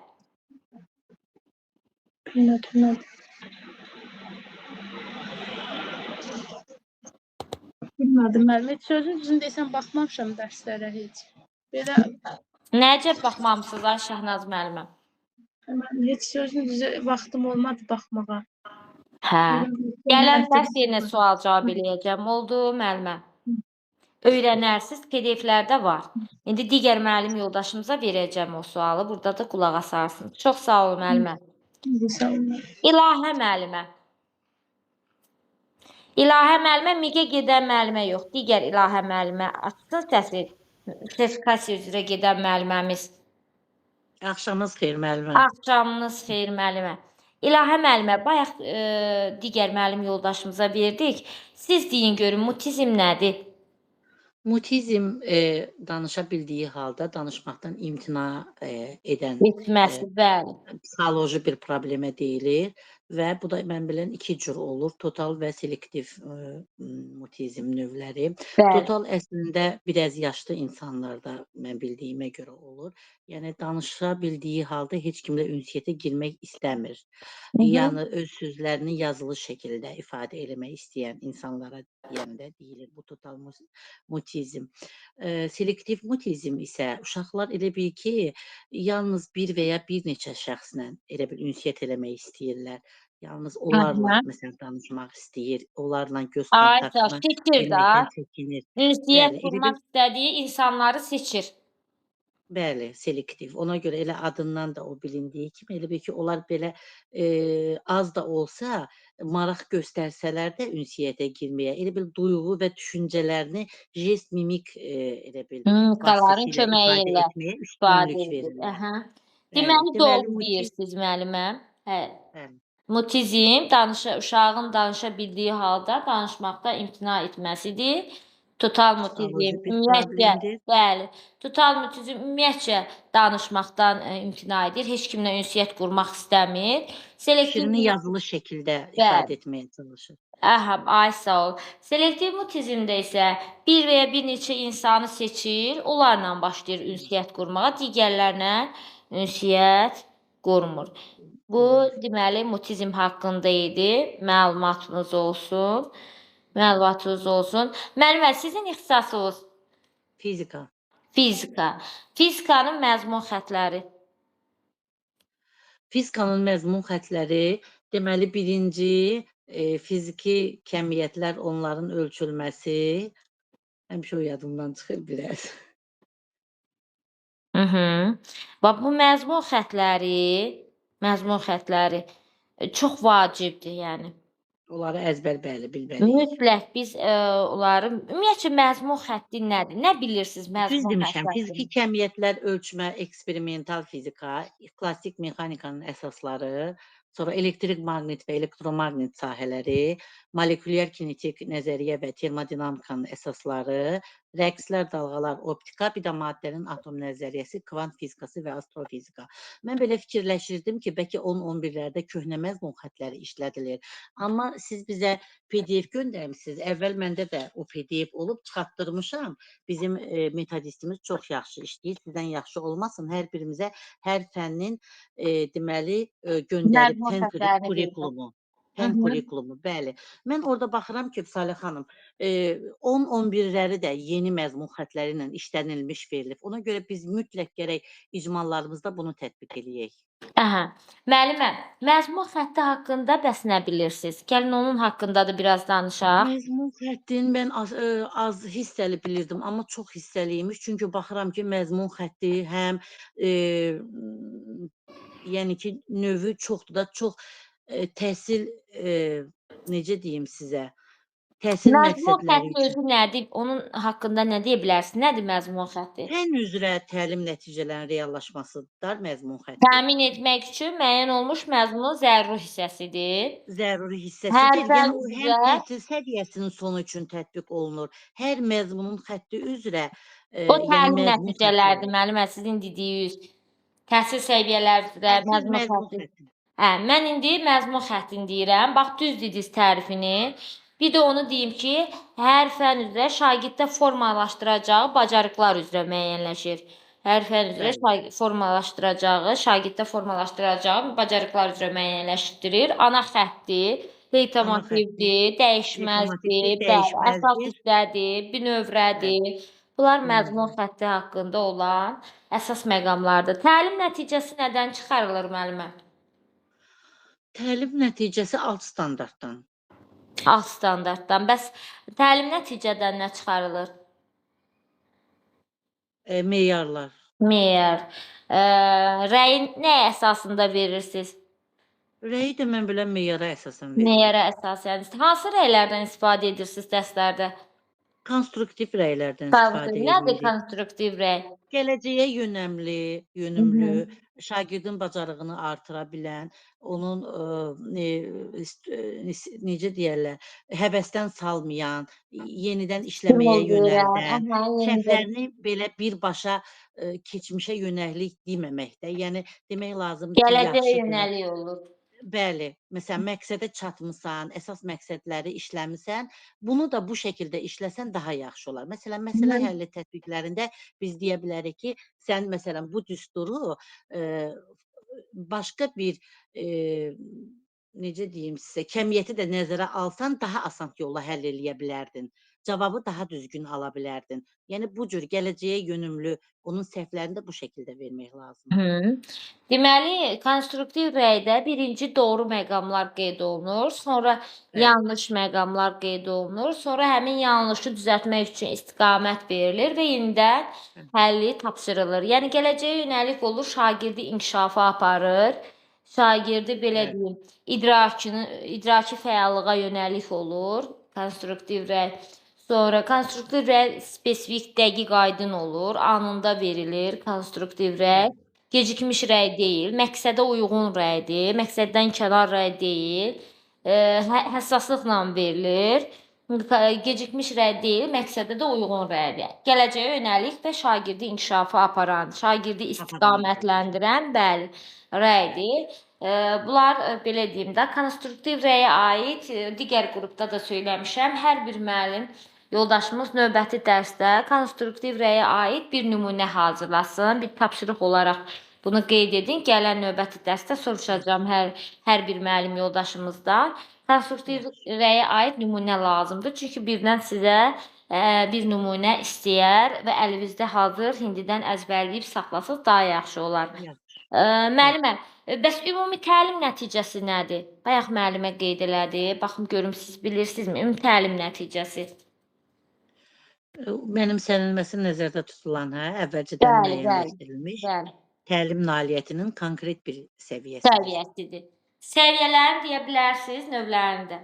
Bilmədim. Bilmədim, müəllim. Sözün düzünü desəm, baxmamışam dərslərə heç. Belə Necə baxmamısınız, ay Şəhnaz müəllimə? heç sözün düzü vaxtım olmadı baxmağa. Hə. Gələn dərs yenə sual cavab eləyəcəm. Oldu müəllimə? Öyrənərsiz, PDF-lərdə var. İndi digər müəllim yoldaşımıza verəcəm o sualı. Burada da qulaq asarsınız. Çox sağ olun müəllimə. Sağ olun. İlahə müəllimə. İlahə müəllimə, MİQ-ə gedən müəllimə yox. Digər İlahə müəllimə açsın səsi. Sertifikasiya üzrə gedən müəlliməmiz. Axşamınız xeyir müəllimə. Axşamınız xeyir müəllimə. İlahə müəllimə, bayaq digər müəllim yoldaşımıza verdik. Siz deyin görün, mutizm nədir? Mutizm danışa bildiyi halda danışmaqdan imtina edən Etməsi, bəli. psixoloji bir problemə deyilir və bu da mən bilən iki cür olur. Total və selektiv mutizm növləri. Bəli. Total əslində biraz yaşlı insanlarda mən bildiyimə görə olur. Yəni danışa bildiyi halda heç kimlə ünsiyyətə girmək istəmir. Yəni öz sözlərini yazılı şəkildə ifadə eləmək istəyən insanlara deyəndə deyilir bu total mutizm. Selektiv mutizm isə uşaqlar elə bil ki, yalnız bir və ya bir neçə şəxslə elə bil ünsiyyət eləmək istəyirlər. Yalnız onlarla məsələn danışmaq istəyir, onlarla göz Aysa, kontaktına seçir da. girməkdən çəkinir. Ünsiyyət Bəli, elə qurmaq istədiyi insanları seçir. Bəli, selektiv. Ona görə elə adından da o bilindiyi kimi elə bil ki, onlar belə az da olsa maraq göstərsələr də ünsiyyətə girməyə, elə bil duyğu və düşüncələrini jest, mimik elə bil Mimikaların vasitəsilə köməyi ifadə ilə etməyə ifadə üstünlük edilir. verirlər. Əhə. Bəli, Deməli deməli doğru deyirsiniz müəlliməm. Hə. bəli, Mutizm uşağın danışa bildiyi halda danışmaqda imtina etməsidir. Total mutizm psixoloji bir ümumiyyətlə, problemdir. bəli, total mutizm ümumiyyətcə danışmaqdan imtina edir. Heç kimlə ünsiyyət qurmaq istəmir. Selektiv Fikrini yazılı şəkildə bəli. ifadə etməyə çalışır. Aha, ay sağ ol. Selektiv mutizmdə isə bir və ya bir neçə insanı seçir, onlarla başlayır ünsiyyət qurmağa, digərlərlə ünsiyyət qurmur. Bu deməli mutizm haqqında idi. Məlumatınız olsun. Məlumatınız olsun. Müəllimə, sizin ixtisasınız Fizika. fizika. Fizikanın məzmun xəttləri. Fizikanın məzmun xəttləri deməli birinci fiziki kəmiyyətlər, onların ölçülməsi. Həmişə o yadımdan çıxır biraz. Və bu məzmun xəttləri çox vacibdir, yəni. Onları əzbər bəli bilməliyik. Mütləq biz onları ümumiyyətcə məzmun xətti nədir? Nə bilirsiniz Düz məzmun demişəm. xətti Fiziki haqqında? kəmiyyətlər ölçmə, eksperimental fizika, klassik mexanikanın əsasları, sonra elektrik maqnit və elektromaqnit sahələri, molekulyar kinetik nəzəriyyə və termodinamikanın əsasları, rəqslər, dalğalar, optika, bir də maddənin atom nəzəriyyəsi, kvant fizikası və astrofizika. Mən belə fikirləşirdim ki, bəlkə 10-11-lərdə köhnə məzmun xəttləri işlədilir. Amma siz bizə PDF göndərmisiniz. Əvvəl məndə də o PDF olub çıxartdırmışam. Bizim metodistimiz çox yaxşı işləyir. Sizdən yaxşı olmasın. Hər birimizə hər fənnin deməli göndərib Məzmun fən xəttlərini verir. kurikulumu. Fən kurikulumu, bəli. Mən orada baxıram ki, Salih xanım, 10-11-ləri də yeni məzmun xəttləri ilə işlənilmiş verilib. Ona görə biz mütləq gərək icmallarımızda bunu tətbiq eləyək. Aha. Müəllimə, məzmun xətti haqqında bəs nə bilirsiniz? Gəlin onun haqqında da biraz danışaq. Məzmun xəttini mən az hissəli bilirdim, amma çox hissəliymiş. Çünki baxıram ki, məzmun xətti həm yəni ki, növü çoxdur da, çox təhsil necə deyim sizə, təhsil Məzmun məqsədləri xətti üçün. özü nədir? Onun haqqında nə deyə bilərsiniz? Nədir məzmun xətti? Fən üzrə təlim nəticələrinin reallaşmasıdır məzmun xətti. Təmin etmək üçün müəyyən olmuş məzmunun zəruri hissəsidir. Zəruri Hər hissəsidir. fən Yəni o həm üzrə təhsil səviyyəsinin sonu üçün tətbiq olunur. Hər məzmunun xətti üzrə o yəni təlim məzmun xətti nəticələridir. olur. Müəllimə, sizin dediyiniz təhsil səviyyələri üzrə Siz məzmun məzmun xətti. xətti. Hə, mən indi məzmun xəttini deyirəm. Bax, düz dediniz tərifini. Bir də onu deyim ki, hər fən üzrə şagirddə formalaşdıracağı bacarıqlar üzrə müəyyənləşir. Hər fən üzrə formalaşdıracağı, şagirddə formalaşdıracağı bacarıqlar üzrə müəyyənləşdirir. Ana xətti, leytomotivdir, dəyişməzdir, Leytomotivdir, bəli, əsas dəyişməzdir. hissədir, binövrədir. Bunlar məzmun xətti haqqında olan əsas məqamlardır. Təlim nəticəsi nədən çıxarılır müəllimə? Təlim nəticəsi alt standartdan. Alt standartdan. Bəs təlim nəticədən nə çıxarılır? Meyarlar. Meyar. Rəyin nə əsasında verirsiniz? Rəyi də mən belə meyara əsasən veririk. Nəyərə əsasən? Hansı rəylərdən istifadə edirsiniz dərslərdə? Konstruktiv rəylərdən Konstruktiv. istifadə Nədir edirik. konstruktiv rəy? Gələcəyə yönümlü, şagirdin bacarığını artıra bilən, onun necə deyərlər, həvəsdən salmayan, yenidən işləməyə Stimul verər. yönəldən, Aha, yenidən. səhvlərini belə birbaşa keçmişə yönəklik deməmək də, yəni demək lazımdır ki, Gələcəyə yaxşıdır. yönəlik olur. Bəli, məsələn, məqsədə çatmısan, əsas məqsədləri işləmisən, bunu da bu şəkildə işləsən daha yaxşı olar. Məsələn, məsələ həlli tətbiqlərində biz deyə bilərik ki, sən məsələn bu düsturu başqa bir necə deyim sizə, kəmiyyəti də nəzərə alsan daha asan yolla həll eləyə bilərdin. Cavabı daha düzgün ala bilərdin. Yəni bu cür gələcəyə yönümlü, onun səhvlərini də bu şəkildə vermək lazımdır. Deməli, konstruktiv rəydə birinci doğru məqamlar qeyd olunur, sonra Bəli. yanlış məqamlar qeyd olunur, sonra həmin yanlışı düzəltmək üçün istiqamət verilir və yenidən həlli tapşırılır. Yəni gələcəyə yönəlik olur, şagirdi inkişafa aparır. Şagirdi belə Bəli. deyim, idraki fəallığa yönəlik olur, konstruktiv rəy. Sonra konstruktiv rəy spesifik, dəqiq, aydın olur, anında verilir konstruktiv rəy. Gecikmiş rəy deyil, məqsədə uyğun rəydir, məqsəddən kənar rəy deyil, həssaslıqla verilir. Gecikmiş rəy deyil, məqsədə də uyğun rəydir. Gələcəyə yönəlik və şagirdi inkişafa aparan, şagirdi istiqamətləndirən, bəli, rəydir. Bunlar belə deyim də, konstruktiv rəyə aid digər qrupda da söyləmişəm. Hər bir müəllim yoldaşımız növbəti dərsdə konstruktiv rəyə aid bir nümunə hazırlasın. Bir tapşırıq olaraq bunu qeyd edin. Gələn növbəti dərsdə soruşacağam hər bir müəllim yoldaşımızdan. Konstruktiv rəyə aid nümunə lazımdır. Çünki birdən sizə bir nümunə istəyər və əlinizdə hazır indidən əzbərləyib saxlasınız, daha yaxşı olar. Müəllimə, bəs ümumi təlim nəticəsi nədir? Bayaq müəllimə qeyd elədi. Baxım görüm siz bilirsinizmi? Ümumi təlim nəticəsi. Mənimsənilməsi nəzərdə tutulan, əvvəlcədən Bəli, müəyyənləşdirilmiş bəli. təlim nailiyyətinin konkret bir səviyyəsidir. Səviyyəsidir. Səviyyələrini deyə bilərsiniz, növlərini də.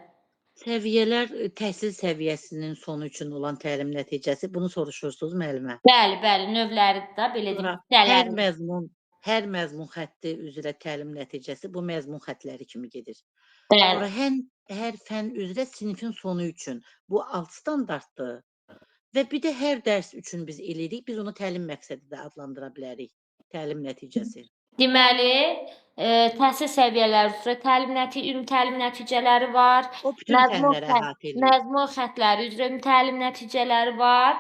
Səviyyələr təhsil səviyyəsinin sonu üçün olan təlim nəticəsi. Bunu soruşursunuz müəllimə. Bəli, bəli, növləri də belə deyim, hissələri. Hər məzmun xətti üzrə təlim nəticəsi bu məzmun xəttləri kimi gedir. Bəli. Sonra hər fənn üzrə sinifin sonu üçün bu alt standartdır. Və bir də hər dərs üçün biz eləyirik. Biz onu təlim məqsədi də adlandıra bilərik. Təlim nəticəsi. Deməli, təhsil səviyyələri üzrə ümumi təlim nəticələri var. O bütün fənləri əhatə edir. Məzmun xəttləri üzrə ümumi təlim nəticələri var.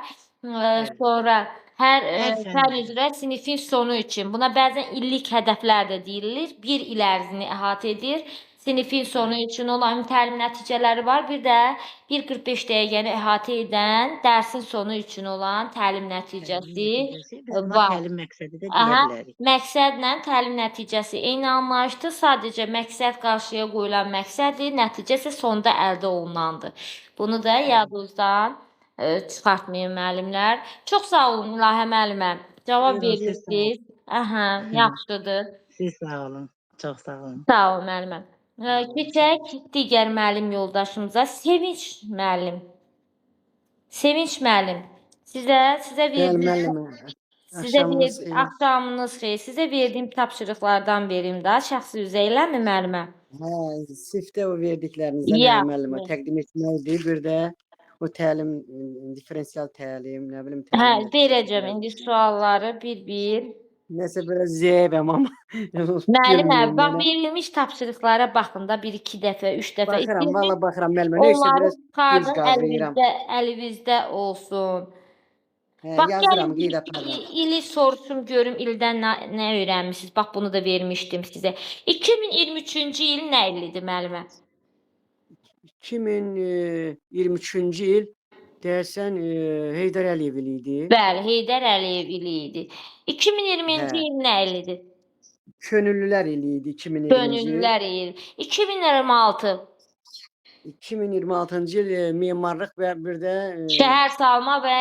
Sonra hər fənn üzrə sinifin sonu üçün. Buna bəzən illik hədəflər də deyilir. Bir il ərzini əhatə edir. Sinifin sonu üçün olan təlim nəticələri var. Bir də 1:45 dəqiqəni əhatə edən dərsin sonu üçün olan təlim nəticəsi var. Təlim məqsədi də deyə bilərik. Məqsədlə təlim nəticəsi eyni anlayışdır. Sadəcə məqsəd qarşıya qoyulan məqsəddir, nəticə isə sonda əldə olunandır. Bunu da yadınızdan çıxartmayın müəllimlər. Çox sağ olun İlahə müəllimə. Cavab verirsiniz. Yaxşıdır. Siz sağ olun. Çox sağ olun. Sağ olun müəllimə. Keçək digər müəllim yoldaşımıza. Sevinç müəllim. Sevinç müəllim. Sizə verdiyim axşamınız xeyir. Sizə verdiyim tapşırıqlardan verim də şəxsi üzə eləmi müəllimə? Sifdə o verdiklərinizdən müəllimə təqdim etməkdir. Bir də o təlim, diferensial təlim, nə bilim təlim. Verəcəm indi sualları bir-bir. Nəsə biraz zəifəm amma. Müəllimə, bax verilmiş tapşırıqlara baxın da 1-2 dəfə, 3 dəfə. Baxıram, valla baxıram müəllimə. Nəysə biraz göz qaldırıram. Əlinizdə olsun. Bax yazıram, gəlin qeyd aparıram. ili soruşum görüm ildən nə öyrənmisiniz. Bax bunu da vermişdim sizə. 2023-cü il nə illidir müəllimə? 2023-cü il deyəsən Heydər Əliyev ili idi. Bəli, Heydər Əliyev ili idi. 2020-ci il nə illidir? Könüllülər ili idi 2020-ci il. Könüllülər ili. 2026. 2026-cı il memarlıq və bir də şəhər salma və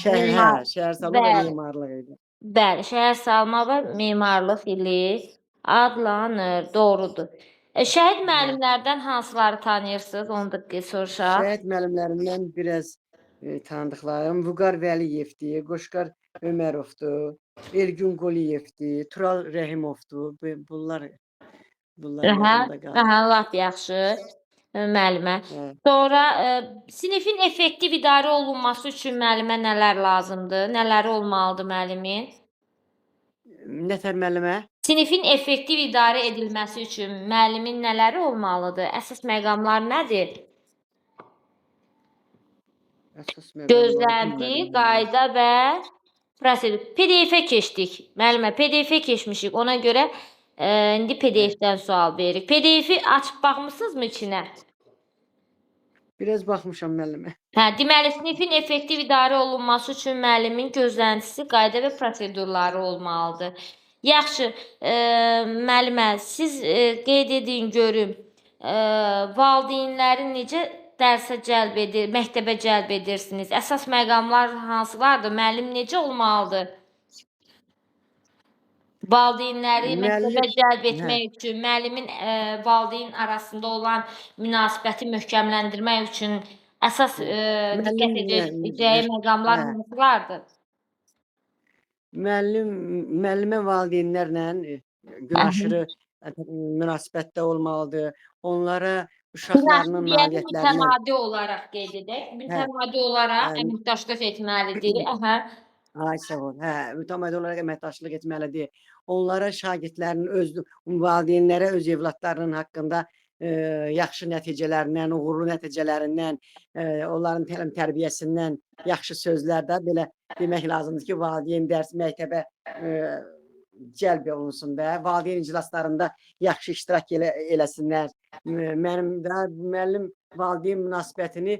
şəhər salma və memarlıq idi. Bəli, şəhər salma və memarlıq ili adlanır. Doğrudur. Şəhid müəllimlərdən hansıları tanıyırsınız? Onu da soruşaq. Şəhid müəllimlərindən biraz tanıdıqlarım Vüqar Vəliyevdir, Qoşqar Ömərovdur, Elgün Qoliyevdir, Tural Rəhimovdur. Bunlar yadımda qalır. Lap yaxşı. Müəllimə. Hə. Sonra sinifin effektiv idarə olunması üçün müəllimə nələr lazımdır? Nələri olmalıdır müəllimin? Nətər müəllimə? Sinifin effektiv idarə edilməsi üçün müəllimin nələri olmalıdır? Əsas məqamlar nədir? Əsas məqamları Gözlənti, bilmədim. qayda və prosedur. PDF-ə keçdik. Müəllimə, PDF-ə keçmişik. Ona görə indi PDF-dən sual veririk. PDF-i açıb baxmısınızmı içinə? Biraz baxmışam müəllimə. Deməli, sinifin effektiv idarə olunması üçün müəllimin gözləntisi, qayda və prosedurları olmalıdır. Yaxşı, müəllimə, siz qeyd edin görüm, valideynləri necə dərsə cəlb edir, məktəbə cəlb edirsiniz? Əsas məqamlar hansılardır? Müəllim necə olmalıdır? Valideynləri məktəbə cəlb etmək üçün, müəllimin valideyn arasında olan münasibəti möhkəmləndirmək üçün əsas diqqət edəcəyi məqamlar hansılardır? Müəllimə valideynlərlə günaşırı münasibətdə olmalıdır. Onlara uşaqlarının nailiyyətlərini mütəmadi olaraq qeyd edək. Mütəmadi olaraq əməkdaşlıq etməlidir. Ay sağ ol. Mütəmadi olaraq əməkdaşlıq etməlidir. Onlara şagirdlərin öz valideynlərə öz övladlarının haqqında yaxşı nəticələrindən, uğurlu nəticələrindən, onların təlim tərbiyəsindən yaxşı sözlər də belə demək lazımdır ki, valideyn dərs məktəbə cəlb olunsun da, valideyn iclaslarında yaxşı iştirak eləsinlər. Müəllim valideyn münasibətini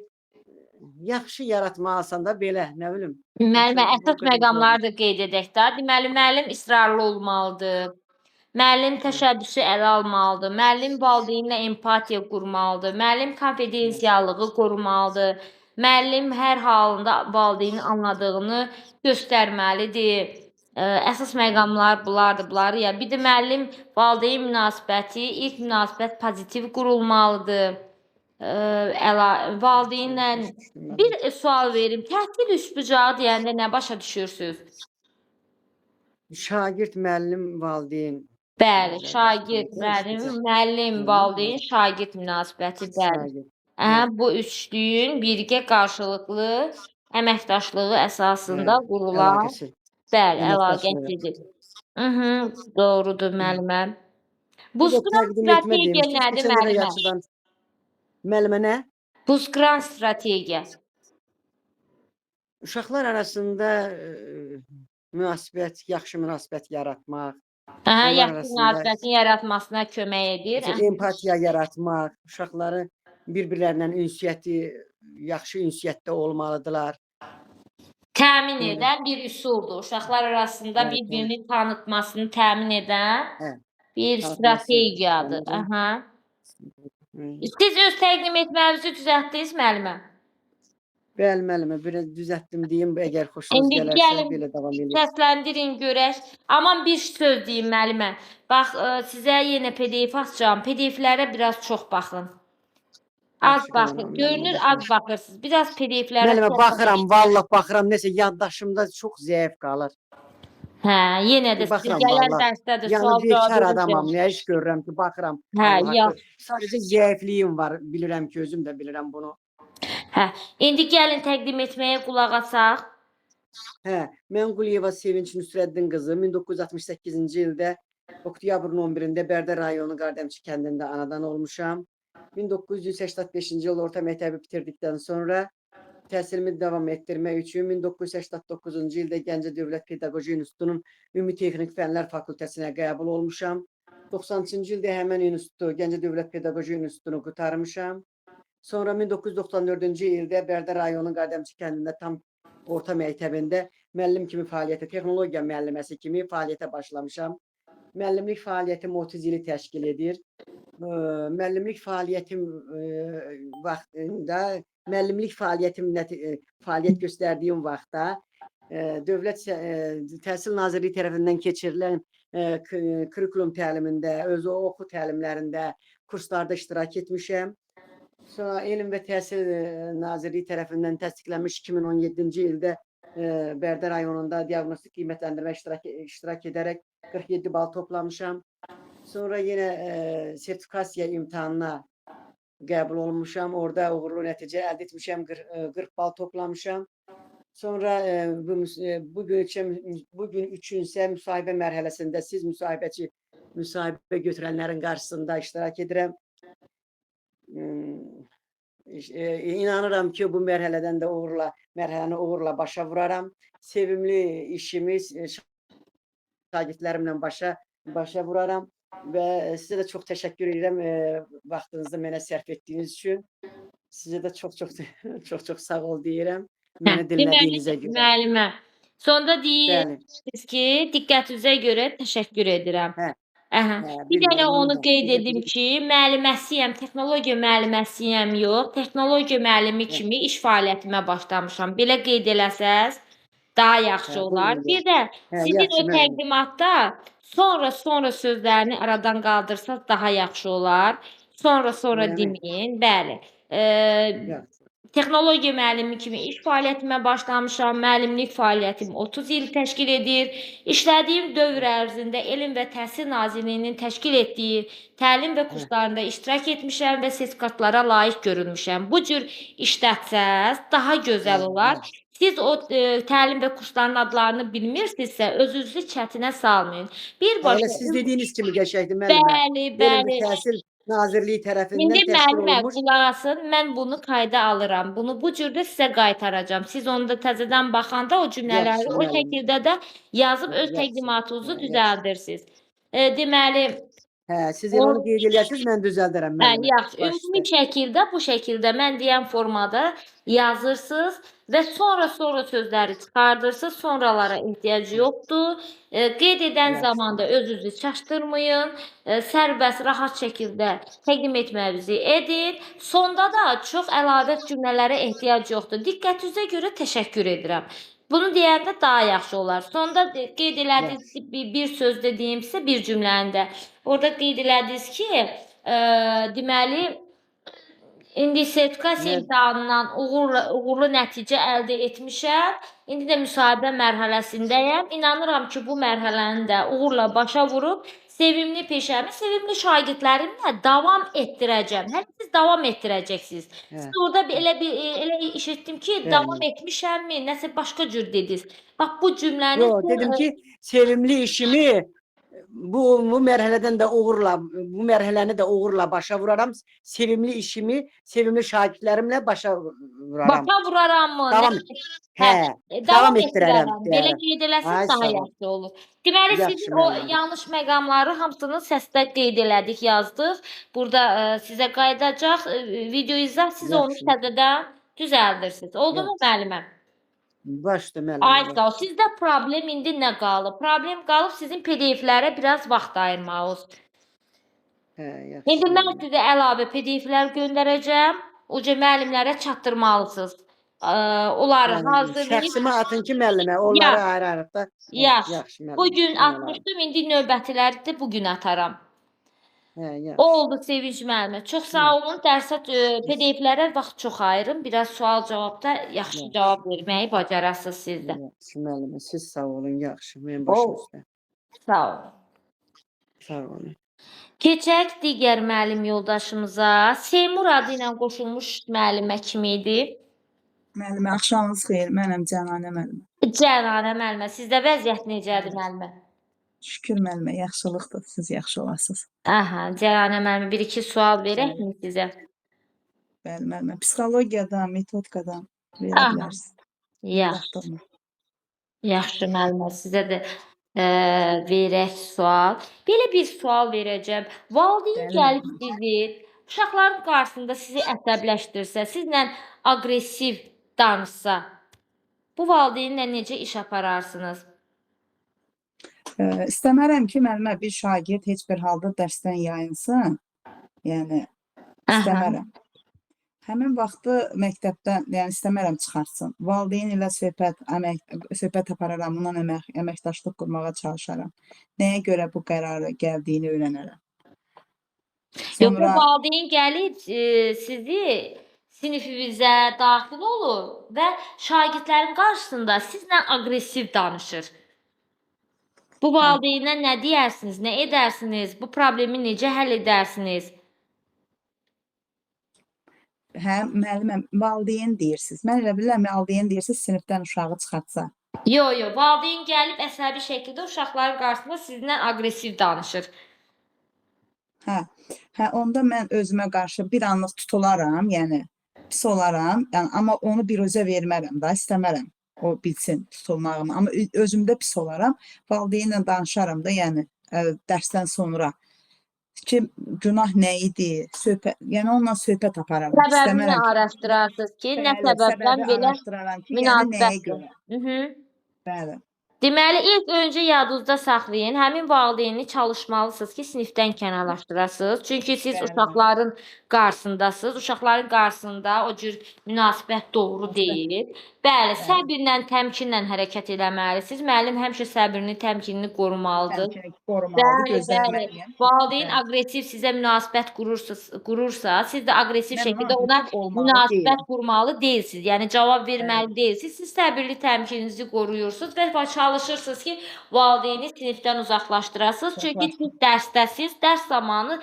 yaxşı yaratmalısan da belə, nə bilim. Müəllimə, əsas məqamları da qeyd edək də. Deməli, müəllim israrlı olmalıdır. Müəllim təşəbbüsü ələ almalıdır. Müəllim valideynlə empatiya qurmalıdır. Müəllim konfidensiallığı qorumalıdır. Müəllim hər halında valideynin anladığını göstərməlidir. Əsas məqamlar bunlardır. Ya bir də müəllim valideyn münasibəti, ilk münasibət pozitiv qurulmalıdır. Valideynlə bir sual verim. Təhdid üsbucağı deyəndə nə başa düşürsüz? Şagird, müəllim, valideyn. Bəli, şagird, müəllim, valideyn, şagird münasibəti, bəli. Bu üçlüyün birgə qarşılıqlı əməkdaşlığı əsasında qurulan, bəli, əlaqəsidir. Doğrudur müəllimə. Buzqıran strategiya nədir müəllimə? Müəllimə nə? Buzqıran strategiya. Uşaqlar arasında yaxşı münasibət yaratmaq. Yaxşı münasibətin yaratmasına kömək edir. Empatiya yaratmaq, uşaqları bir-birlərlə yaxşı ünsiyyətdə olmalıdırlar. Təmin edən bir üsuldur. Uşaqlar arasında bir-birini tanıtmasını təmin edən bir strategiyadır. Siz öz təqdim etməyinizi düzəltdiniz müəllimə? Bəli müəllimə, biraz düzəltdim deyim, əgər xoşunuz gələrsə belə davam edin. Səsləndirin görək. Aman bir söz deyim müəllimə. Bax, sizə yenə PDF açacağım. PDF-lərə biraz çox baxın. Az baxın. Görünür az baxırsınız. Biraz PDF-lərə müəllimə baxıram, vallah baxıram. Nəsə yaddaşımda çox zəif qalır. Yenə də gələn dərsdə də sual cavab bekar adamam. Nə iş görürəm ki, baxıram. Sadəcə zəifliyim var. Bilirəm ki, özüm də bilirəm bunu. İndi gəlin təqdim etməyə qulaq asaq. Mən Quliyeva Sevinç Nüsrəddin qızı 1968-ci ildə oktyabrın 11-də Bərdə rayonu Qardəmçi kəndində anadan olmuşam. 1985-ci il orta məktəbi bitirdikdən sonra təhsilimi davam etdirmək üçün 1989-cu ildə Gəncə Dövlət Pedaqoji İnstitutunun Ümumi Texnik Fənlər Fakültəsinə qəbul olmuşam. 90-cı ildə həmin institutu, Gəncə Dövlət Pedaqoji İnstitutunu qurtarmışam. Sonra 1994-cü ildə Bərdə rayonu Qardəmçi kəndində tam orta məktəbində müəllim kimi fəaliyyətə, texnologiya müəlliməsi kimi fəaliyyətə başlamışam. Müəllimlik fəaliyyətim 30 ili təşkil edir. Müəllimlik fəaliyyətim vaxtında, fəaliyyət göstərdiyim vaxtda Dövlət Təhsil Nazirliyi tərəfindən keçirilən kurikulum təlimində, özü oxu təlimlərində, kurslarda iştirak etmişəm. Sonra Elm və Təhsil Nazirliyi tərəfindən təsdiqlənmiş 2017-ci ildə Bərdə rayonunda diaqnostik qiymətləndirmə iştirak edərək 47 bal toplamışam. Sonra yenə sertifikasiya imtahanına qəbul olmuşam. Orada uğurlu nəticə əldə etmişəm. 40 bal toplamışam. Sonra bugün üçünsə müsahibə mərhələsində siz müsahibə götürənlərin qarşısında iştirak edirəm. İnanıram ki, bu mərhələdən də mərhələni uğurla başa vuraram. Sevimli işimiz şagirdlərimlə başa vuraram və sizə də çox təşəkkür edirəm vaxtınızı mənə sərf etdiyiniz üçün. Sizə də çox sağ ol deyirəm. Məni dinlədiyinizə görə. Müəllimə. Sonda deyirsiniz ki, diqqətinizə görə təşəkkür edirəm. Bir dənə onu qeyd edim ki, müəlliməsiyəm, texnologiya müəlliməsiyəm yox, texnologiya müəllimi kimi iş fəaliyyətimə başlamışam. Belə qeyd eləsəz daha yaxşı olar. Bir də sizin o təqdimatda sonra sözlərini aradan qaldırsaz daha yaxşı olar. Sonra deməyin. Bəli. Texnologiya müəllimi kimi iş fəaliyyətimə başlamışam. Müəllimlik fəaliyyətim 30 il təşkil edir. İşlədiyim dövr ərzində Elm və Təhsil Nazirliyinin təşkil etdiyi təlim və kurslarında iştirak etmişəm və sertifikatlara layiq görülmüşəm. Bu cür işlətsəz daha gözəl olar. Siz o təlim və kursların adlarını bilmirsinizsə, özünüzü çətinə salmayın. Elə siz dediyiniz kimi qəşəngdir müəllimə. Bəli. Elm və Təhsil Nazirliyi tərəfindən İndi təşkil müəllimə olunmuş. qulaq asın, mən bunu qayda alıram. Bunu bu cürdə sizə qaytaracağam. Siz onda təzədən baxanda o cümlələri o şəkildə də yazıb öz təqdimatınızı düzəldirsiniz. Deməli, Siz elə onu qeyd elərsiniz, mən düzəldərəm müəllimə. yaxşı. Ümumi şəkildə bu şəkildə mən deyən formada yazırsınız və sonra sözləri çıxardırsınız. Sonralara ehtiyac yoxdur. Qeyd edən zamanda özünüzü çaşdırmayın. Sərbəst, rahat şəkildə təqdim etməyinizi edin. Sonda da çox əlavə cümlələrə ehtiyac yoxdur. Diqqətinizə görə təşəkkür edirəm. Bunu deyəndə daha yaxşı olar. Sonda qeyd elədiniz bir sözdə deyimsə, bir cümləndə. Orada qeyd elədiniz ki, deməli, indi sertifikasiya imtahanından uğurlu nəticə əldə etmişəm. İndi də müsahibə mərhələsindəyəm. İnanıram ki, bu mərhələni də uğurla başa vurub, sevimli peşəmi, sevimli şagirdlərimlə davam etdirəcəm. Hələ siz davam etdirəcəksiniz. Siz orada elə eşitdim ki, davam etmişəmmi, nəsə başqa cür dediniz. Bax, bu cümləni... Yox, dedim ki, sevimli işimi bu mərhələdən də bu mərhələni də uğurla başa vuraram. Sevimli işimi, sevimli şagirdlərimlə başa vuraram. Başa vuraram mı? Davam etdirərəm. Belə qeyd eləsəz daha yaxşı olur. Deməli, sizin o yanlış məqamları hamısını səsdə qeyd elədik, yazdıq. Burada sizə qayıdacaq video izah, siz onu təzədən düzəldirsiniz. Oldu mu müəllimə? Başdır müəllimə. Sağ ol. Sizdə problem indi nə qalıb? Problem qalıb sizin PDF-lərə biraz vaxt ayırmağınız. İndi mən sizə əlavə PDF-lər göndərəcəm. Oca müəllimlərə çatdırmalısınız. Onları hazırlayıb... Şəxsimə atın ki, müəllimə, onları ayrı-ayrıqda... Yaxşı. Bugün atmışdım, indi növbətiləri də bugün ataram. Oldu Sevinç müəllimə. Çox sağ olun. Dərsə PDF-lərə vaxt çox ayırın. Biraz sual-cavabda yaxşı cavab verməyi bacarasınız siz də. Yaxşı müəllimə, siz sağ olun, yaxşı. Mən başım üstə. Sağ olun. Sağ olun. Keçək digər müəllim yoldaşımıza. Seymur adı ilə qoşulmuş müəllimə kim idi? Müəllimə, axşamınız xeyir. Mənəm Cənanə müəllimə. Cənanə müəllimə. Sizdə vəziyyət necədir müəllimə? Şükür müəllimə, yaxşılıqdır. Siz yaxşı olasınız. Cənanə müəllimə, bir-iki sual verək mi sizə? Bəli, müəllimə. Psixologiyadan, metodikadan verə bilərsiniz. Yaxşı. Yaxşı müəllimə, sizə də verək sual. Belə bir sual verəcəm. Valideyn gəlib sizi, uşaqların qarşısında sizi əsəbləşdirsə, sizlə aqressiv danışsa, bu valideynlə necə iş apararsınız? İstəmərəm ki, müəllimə, bir şagird heç bir halda dərsdən yayınsın. Yəni, istəmərəm. Həmin vaxtı məktəbdən, yəni istəmərəm çıxartsın. Valideyn ilə söhbət apararam, onunla əməkdaşlıq qurmağa çalışaram. Nəyə görə bu qərarı gəldiyini öyrənərəm. Yox, bu Sonra valideyn gəlib sizi sinifinizə daxil olur və şagirdlərin qarşısında sizlə aqressiv danışır. Bu hə, valideynə nə deyərsiniz, nə edərsiniz? Bu problemi necə həll edərsiniz? hə müəlliməm, valideyn deyirsiniz. Mən elə bilirəm valideyn deyirsiniz sinifdən uşağı çıxartsa. Yox, valideyn gəlib əsəbi şəkildə uşaqların qarşısında sizinlə aqressiv danışır. Hə, onda mən özümə qarşı bir anlıq tutularam, yəni pis olaram, yəni amma onu biruzə vermərəm da, istəmərəm. O bilsin tutulmağımı, amma özümdə pis olaram. Valideynlə danışaram da, yəni dərsdən sonra ki, günah nə idi? Söhbət, yəni onunla söhbət apararam. Səbəbini İstəmərəm ki, araşdırarsınız ki, nə bəli, səbəbdən səbəbi belə araşdıraram ki, yəni nəyə münasibətdir. görə? Bəli. Deməli, ilk öncə yadınızda saxlayın. Həmin valideyni çalışmalısınız ki, sinifdən kənarlaşdırasınız. Çünki siz Bəli. uşaqların qarşısındasınız. Uşaqların qarşısında o cür münasibət doğru deyil. Bəli, səbirlə, təmkinlə hərəkət eləməlisiniz. Müəllim həmişə səbrini, təmkinini qorumalıdır. Təmkinini qorumalıdır, Bəli, bəli. gözləməliyəm. Valideyn Bəli. aqressiv sizə münasibət qurursa, siz də aqressiv Mən şəkildə ona ona hüquq olmalı münasibət deyiləm. qurmalı deyilsiniz. Yəni cavab verməli deyilsiniz. Siz səbirli təmkininizi qoruyursunuz və çalışırsınız ki, valideyni sinifdən uzaqlaşdırasınız. Çünki siz dərsdəsiz, dərs zamanı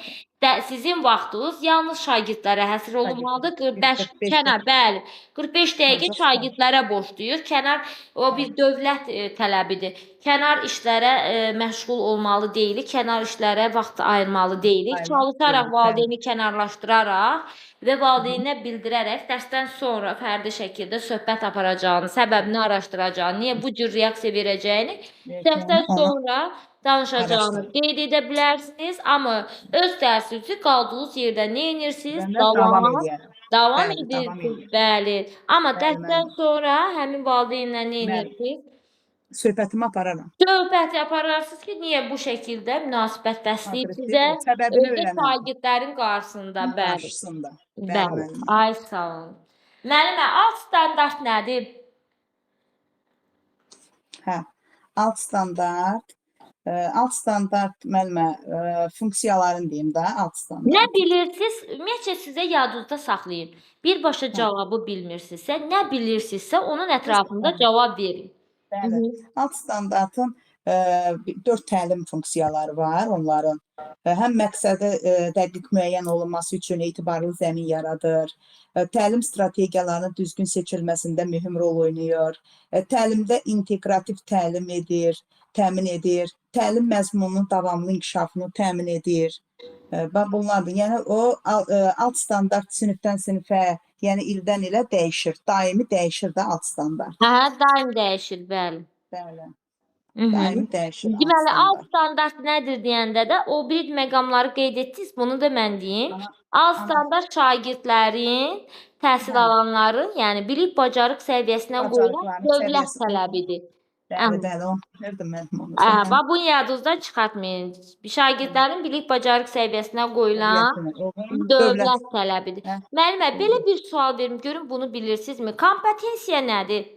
sizin vaxtınız yalnız şagirdlərə həsr olunmalıdır. 45 kənar, bəli, 45 dəqiqə Harca şagirdlərə borcluyuz. Kənar o bir dövlət tələbidir. Kənar işlərə məşğul olmalı deyilik, kənar işlərə vaxt ayırmalı deyilik. Ayırmalı Çalışaraq deyilik, valideyni kənarlaşdıraraq və valideyninə bildirərək dərsdən sonra fərdi şəkildə söhbət aparacağını, səbəbini araşdıracağını, niyə bu cür reaksiya verəcəyini dərsdən Ona sonra danışacağını araşdırın. qeyd edə bilərsiniz. Amma öz dərsinizi qaldığınız yerdə nə edirsiniz? Mən də davam edərəm. Davam Bəli, davam edirsiniz. edirəm. Bəli. Amma Bəli, dərsdən müəllim. sonra həmin valideynlə nə Bəli. edirsiniz? Söhbətimi apararam. Söhbət apararsınız ki, niyə bu şəkildə münasibət bəsləyib Aqressiv sizə? ol, səbəbini Özdə öyrənərəm. şagirdlərin qarşısında, bəli. Qarşısında. Bəli, Bəli. müəllim. Ay sağ olun. Müəllimə, alt standart nədir? Hə. Alt standart. Alt standart müəllimə funksiyalarını deyim də, alt standart. Nə bilirsiniz? Ümumiyyətcə sizə yadınızda saxlayın. Birbaşa cavabı bilmirsinizsə, nə bilirsinizsə onun ətrafında cavab verin. Bəli. Alt standartın 4 təlim funksiyaları var onların. Həm məqsədi dəqiq müəyyən olunması üçün etibarlı zəmin yaradır. Təlim strategiyalarının düzgün seçilməsində mühüm rol oynayır. Təlimdə inteqrativ təlim təmin edir. Təlim məzmununun davamlı inkişafını təmin edir. Bunlardır. Yəni o alt standart sinifdən sinifə, yəni ildən ilə dəyişir. Daimi dəyişir də alt standart. Hə, daim dəyişir, bəli. Bəli. Mhm. Daimi dəyişir alt Deməli, alt standart. standart nədir deyəndə də o bir məqamları qeyd etdiniz. Bunu da mən deyim. Alt standart şagirdlərin, təhsil Hə. alanların, yəni bilik bacarıq səviyyəsinə qoyulan Bacarıqların dövlət səviyyəsi. tələbidir. Bəli, bəli, onu bilirdim mən onu. Bax, bunu yadınızdan çıxartmayın. Şagirdlərin bilik bacarıq səviyyəsinə qoyulan dövlət tələbidir. Hə. Müəllimə, belə bir sual verim, görün bunu bilirsinizmi? Kompetensiya nədir?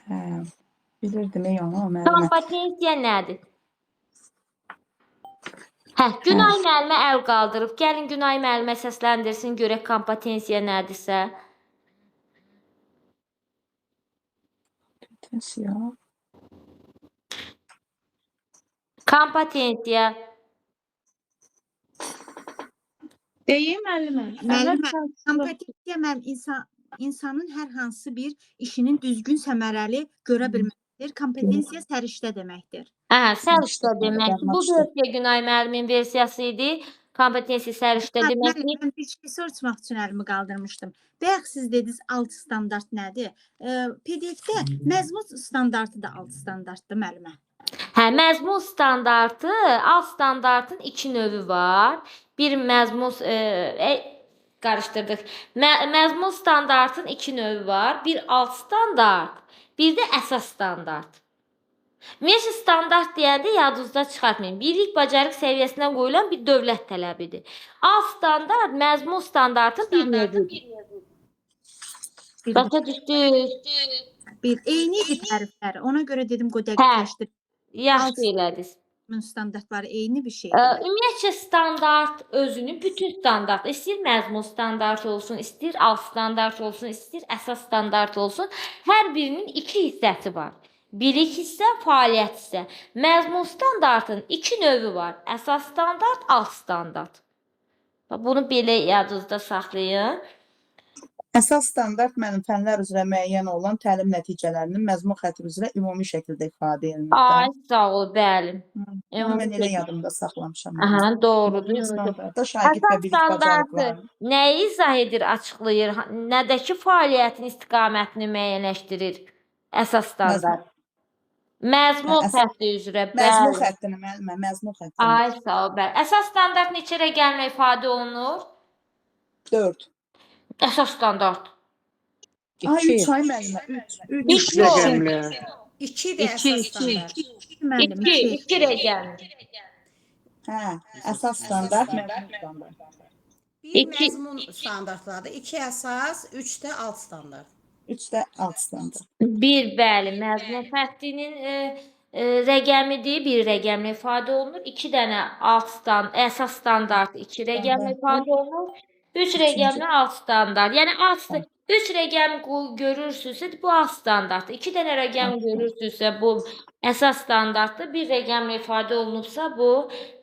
Hə. Bilirdim onu müəllimə. Kompetensiya nədir? Hə, Günay müəllimə əl qaldırıb. Gəlin Günay müəllimə səsləndirsin, görək kompetensiya nədirsə. Kompetensiya. Deyim müəllimə. Müəllimə, kompetensiya insanın hər hansı bir işinin düzgün səmərəli görə bilməsidir. Kompetensiya səriştə deməkdir. Səriştə deməkdir. Bu versiya Günay müəllimin versiyası idi. Kompetensiya səriştə deməkdir. Mən bir şey soruşmaq üçün əlimi qaldırmışdım. Bayaq siz dediniz alt standart nədir? PDF-də məzmun standartı da alt standartdır müəllimə. Hə, məzmun standartı, alt standartın 2 növü var. Bir məzmun qarışdırdıq. Məzmun standartın 2 növü var. Bir alt standart, bir də əsas standart. Ümumiyyətlə standart deyəndə yadınızda çıxartmayın. Bilik bacarıq səviyyəsinə qoyulan bir dövlət tələbidir. Alt standart məzmun standartın bir növüdür. Başa düşdünüz? Eyni idi tərifləri. Ona görə dedim dəqiqləşdir. Yaxşı elədiniz. Bunun standartları eyni bir şeydir. Ümumiyyətcə standart özünü, bütün standart, istəyir məzmun standart olsun, istəyir alt standart olsun, istəyir əsas standart olsun, hər birinin iki hissəsi var. Bilik hissə, fəaliyyət hissə. Məzmun standartının iki növü var. Əsas standart, alt standart. Bunu belə yadınızda saxlayın. Əsas standart mənim fənlər üzrə müəyyən olan təlim nəticələrinin məzmun xətti üzrə ümumi şəkildə ifadə Ay, edilməkdə. sağ ol, bəli. Mən elə yadımda saxlamışam. Aha, doğrudur. Ümumi standartda şagird və Əsas bilik standartı bacarıqlarını. nəyi izah edir, açıqlayır? Nədəki fəaliyyətin istiqamətini müəyyənləşdirir? Əsas standart. Məzmun Əsas- xətti üzrə, Məzmun bəli. xəttini, müəllimə, məzmun xəttini. Ay, sağ ol, bəli. Əsas standart neçə rəqəmlə ifadə olunur? 4. Əsas standart. Ay, 2. 3 ay müəllimə, 3. 3 rəqəmli. 2 də əsas standart. Müəllim, 2 rəqəmli. Hə, əsas standart, məzmun standart. Bir İki- məzmun standartlardır, 2 əsas, 3 də alt standart. 3 də alt standart. 1, bəli, məzmun xəttinin rəqəmidir, bir rəqəmlə ifadə olunur. 2 dənə əsas standart 2 rəqəmlə ifadə olunur. 3 rəqəmli alt standart. Yəni 3 rəqəm görürsünüzsə bu alt standart. 2 dənə rəqəm görürsünüzsə bu əsas standartdır. Bir rəqəmlə ifadə olunubsa bu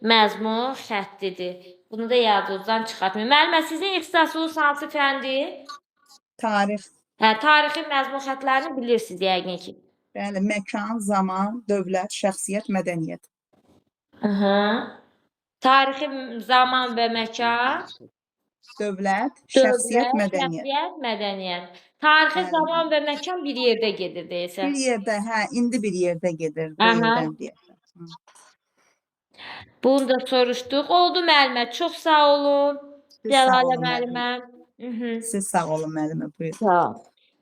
məzmun xəttidir. Bunu da yadınızdan çıxartmayın. Müəllimə, sizin ixtisasınız hansı fəndir? Tarix, Hə, tarixi məzmun xəttlərini bilirsiniz yəqin ki. bəli, məkan, zaman, dövlət, şəxsiyyət, mədəniyyət. Tarixi zaman və məkan, Dövlət, şəxsiyyət, dövlət, mədəniyyət. şəxsiyyət, mədəniyyət. Tarixi Bəli. zaman və məkan bir yerdə gedir deyəsən. Bir yerdə, hə, indi bir yerdə gedir, bu Aha. ildən deyək. Bunu da soruşduq. Oldu müəllimə, çox sağ olun. Siz sağ Cəlalə olun, müəllimə. Siz sağ olun müəllimə, buyurun. Sağ ol.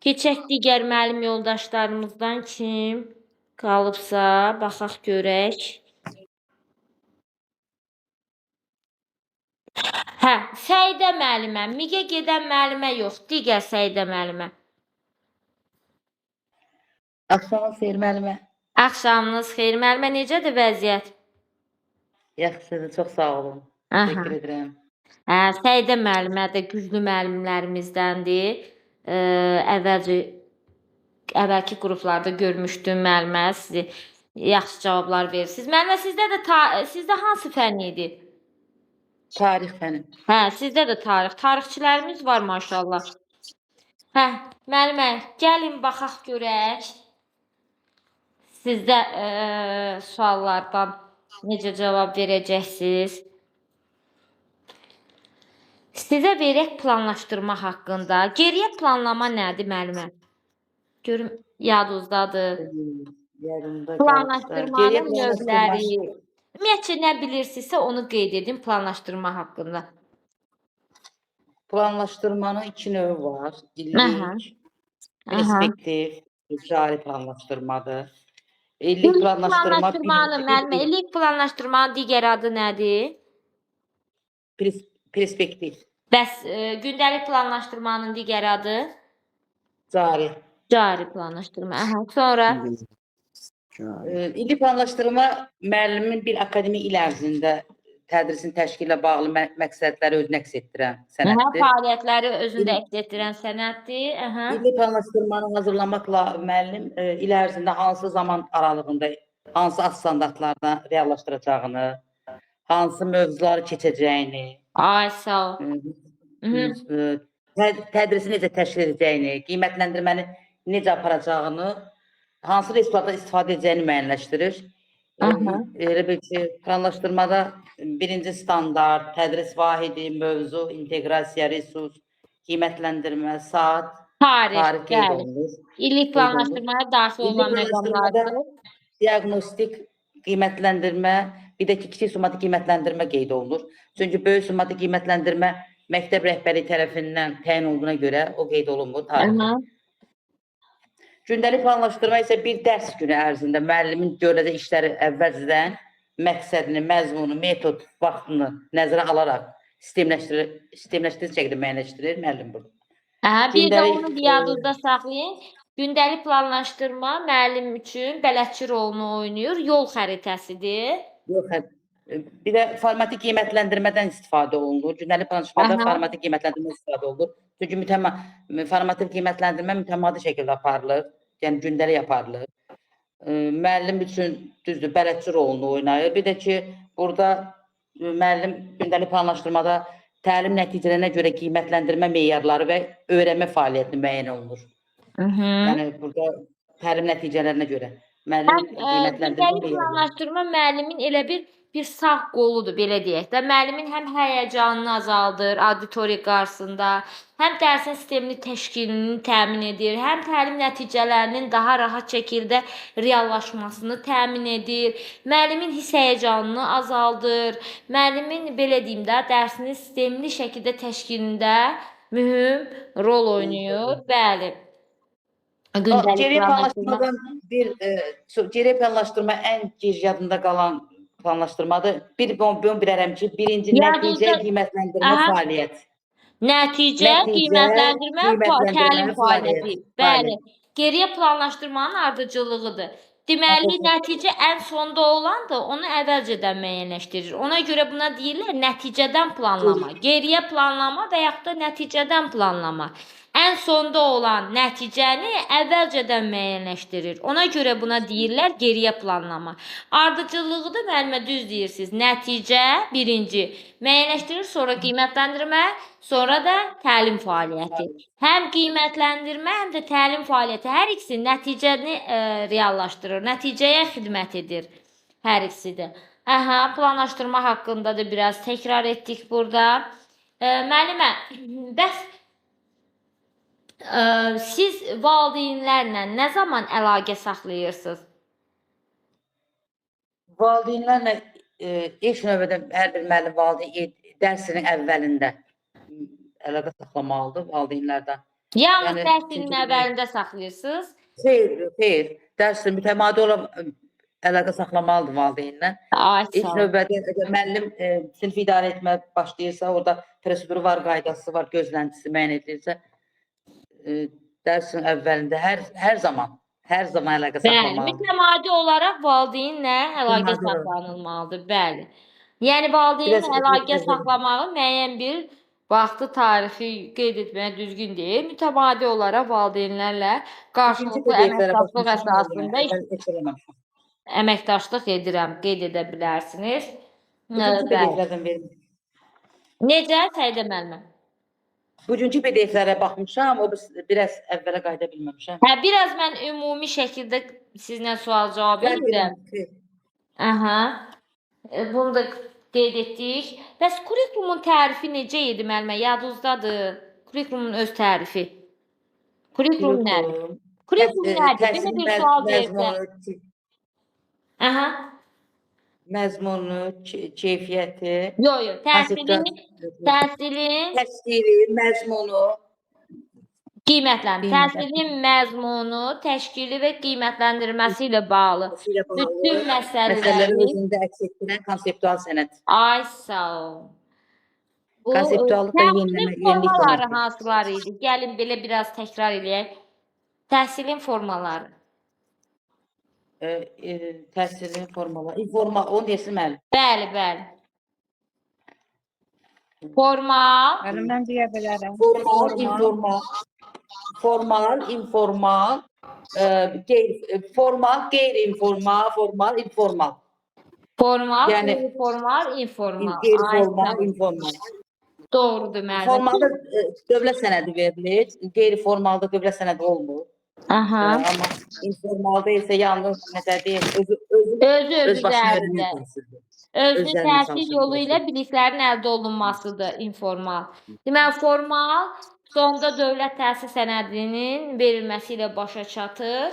Keçək digər müəllim yoldaşlarımızdan kim qalıbsa, baxaq görək. Hə, Səidə müəllimə, MİQ-ə gedən müəllimə yox, digər Səidə müəllimə. Axşamınız xeyir müəllimə. Axşamınız xeyir müəllimə, necədir vəziyyət? Yaxşıdır, çox sağ olun. Aha. Təşəkkür edirəm. Hə, Səidə müəllimə də güclü müəllimlərimizdəndir. Əvvəlki qruplarda görmüşdüm müəllimə, sizi yaxşı cavablar verirsiniz. Müəllimə, sizdə hansı fənn idi? Tarix fəni. Hə, sizdə də tarix. Tarixçilərimiz var maşallah. Hə, müəllimə, gəlin baxaq görək. Sizdə suallardan necə cavab verəcəksiniz? Sizə verək planlaşdırma haqqında. Geriyə planlama nədir müəllimə? Görüm yadınızdadır. Yadımda Planlaşdırmanın növləri. Ümumiyyətcə nə bilirsinizsə onu qeyd edin planlaşdırma haqqında. Planlaşdırmanın 2 növü var. Aha. İllik, perspektiv, cari planlaşdırmadır. İllik Planlaşdırmanın müəllimə, illik planlaşdırmanın digər adı nədir? perspektiv, Bəs gündəlik planlaşdırmanın digər adı? cari. Cari planlaşdırma. Aha, sonra İllik planlaşdırma müəllimin bir akademik il ərzində tədrisin təşkilə bağlı məqsədləri özünə əks etdirən sənəddir. fəaliyyətləri özündə əks etdirən sənəddir. Aha. İllik planlaşdırmanı hazırlamaqla müəllim il ərzində hansı zaman aralığında hansı ad standartlarına reallaşdıracağını, hansı mövzuları keçəcəyini, Ay, sağ ol. tədrisi necə təşkil edəcəyini, qiymətləndirməni necə aparacağını, hansı resurslardan istifadə edəcəyini müəyyənləşdirir. Elə bil ki, planlaşdırmada birinci standart, tədris vahidi, mövzu, inteqrasiya, resurs, qiymətləndirmə, saat, tarix qeyd Tarix, olunur. İllik planlaşdırmaya daxil olan İllik planlaşdırmada məqamlardır. diaqnostik qiymətləndirmə, bir də ki, kiçik summativ qiymətləndirmə qeyd olunur. Çünki böyük summativ qiymətləndirmə məktəb rəhbərliyi tərəfindən təyin olduğuna görə o qeyd olunmur tarixdə. Gündəlik planlaşdırma isə bir dərs günü ərzində müəllimin görəcək işləri əvvəlcədən məqsədini, məzmunu, metod, vaxtını nəzərə alaraq sistemləşdirici şəkildə müəyyənləşdirir müəllim burada. Bir də Gündəlik, onu yadınızda saxlayın. Gündəlik planlaşdırma müəllim üçün bələdçi rolunu oynayır, yol xəritəsidir. Yox, bir də formatik qiymətləndirmədən istifadə olunur. Gündəlik danışmada Aha. formatik qiymətləndirmə istifadə olunur. Çünki formativ qiymətləndirmə mütəmadi şəkildə aparılır. Yəni gündəlik aparılır. Müəllim üçün düzdür, bələdçi rolunu oynayır. Bir də ki, burada müəllim gündəlik planlaşdırmada təlim nəticələrinə görə qiymətləndirmə meyarları və öyrənmə fəaliyyətini müəyyən olunur. Yəni burada təlim nəticələrinə görə müəllim Həm qiymətləndirmə gündəlik meyarları. planlaşdırma müəllimin elə bir sağ qoludur, belə deyək də. Müəllimin həm həyəcanını azaldır auditoriya qarşısında, həm dərsin sistemli təşkilini təmin edir, həm təlim nəticələrinin daha rahat şəkildə reallaşmasını təmin edir, müəllimin hiss həyəcanını azaldır, müəllimin belə deyim də, dərsinin sistemli şəkildə təşkilində mühüm rol oynayır. Bəli. Gündəlik Geriyə planlaşdırma. planlaşdırmadan geriyə planlaşdırma ən gec yadında qalan planlaşdırmadır. Bir bilirəm ki, birinci nəticə Yadınızda- qiymətləndirmə Aha. fəaliyyət. Nəticə, Nəticə, qiymətləndirmə, təlim fəaliyyət, fəaliyyəti. Bəli. fəaliyyət. Geriyə planlaşdırmanın ardıcıllığıdır. Deməli, nəticə ən sonda olandır, onu əvvəlcədən müəyyənləşdirir. Ona görə buna deyirlər nəticədən planlama. Geriyə planlama və yaxud da nəticədən planlama. Ən sonda olan nəticəni əvvəlcədən müəyyənləşdirir. Ona görə buna deyirlər geriyə planlama. Ardıcıllığı da müəllimə düz deyirsiniz. Nəticə birinci müəyyənləşdirir, sonra qiymətləndirmə, sonra da təlim fəaliyyəti. Həm qiymətləndirmə, həm də təlim fəaliyyəti hər ikisi nəticəni reallaşdırır, nəticəyə xidmət edir hər ikisi də. Aha, planlaşdırma haqqında da biraz təkrar etdik burada. Müəllimə, bəs siz valideynlərlə nə zaman əlaqə saxlayırsınız? Valideynlərlə ilk növbədə hər bir müəllim valideyn dərsinin əvvəlində əlaqə saxlamalıdır valideynlərdən. Yalnız Yəni, dərsin çünki- əvvəlində saxlayırsınız? Xeyr, dərsin mütəmadi olaraq əlaqə saxlamalıdır valideynlə. Ay, İlk sağ ol. növbədə əgər müəllim sinif idarə etməyə başlayırsa, orada proseduru var, qaydası var, gözləntisi müəyyən edilirsə, dərsin əvvəlində hər zaman əlaqə Bəli, saxlamalıdır. mütəmadi olaraq valideynlə əlaqə Mütəmadi olaraq. saxlanılmalıdır. Bəli. Yəni valideynlə Biraz- əlaqə saxlamağın müəyyən bir vaxtı, tarixi qeyd etmək düzgün deyil. Mütəmadi olaraq valideynlərlə qarşılıqlı əməkdaşlıq əsasında əməkdaşlıq edirəm, qeyd edə bilərsiniz. Bəli. PDF-lərdən verin. Necə Səidə müəllimə? Bugünkü PDF-lərə baxmışam, o biraz əvvələ qayıda bilməmişəm. Hə, biraz mən ümumi şəkildə sizlə sual-cavab edirəm. Aha. Bunu da qeyd etdik. Bəs kurikulumun tərifi necə idi müəllimə? Yadınızdadır? Kurikulumun öz tərifi. Kurikulum nədir? Kurikulum nədir? Belə bir sual verirsə. Aha. Məzmunu, keyfiyyəti, Yox, təhsilin təşkili, məzmunu, qiymətləndirmə. Təhsilin məzmunu, təşkili və qiymətləndirməsi ilə bağlı bütün məsələləri məsələləri. özündə əks etdirən konseptual sənəd. Ay, sağ ol. Bu Konseptuallıq da təhsilin yenilik formaları deməkdir. hansıları idi? Gəlin belə biraz təkrar eləyək. Təhsilin formaları. Təhsilin formaları, onu desin müəllim. Bəli, bəli. Formal, Müəllimdən deyə bilərəm. Formal, informal, qeyri-informal, formal, informal. formal, Yəni, qeyri-formal, informal. Qeyri-formal, Ay, informal. doğrudur müəllim. Formalda dövlət sənədi verilir, qeyri-formalda dövlət sənədi olmur. Aha. Amma informalda isə yalnız necə deyim, Özü öz başına üzərində. öyrənmə təhsildir. Özlü Özlərinin təhsil çalışması yolu ilə təhsil. biliklərin əldə olunmasıdır informal. Deməli, formal sonda dövlət təhsil sənədinin verilməsi ilə başa çatır.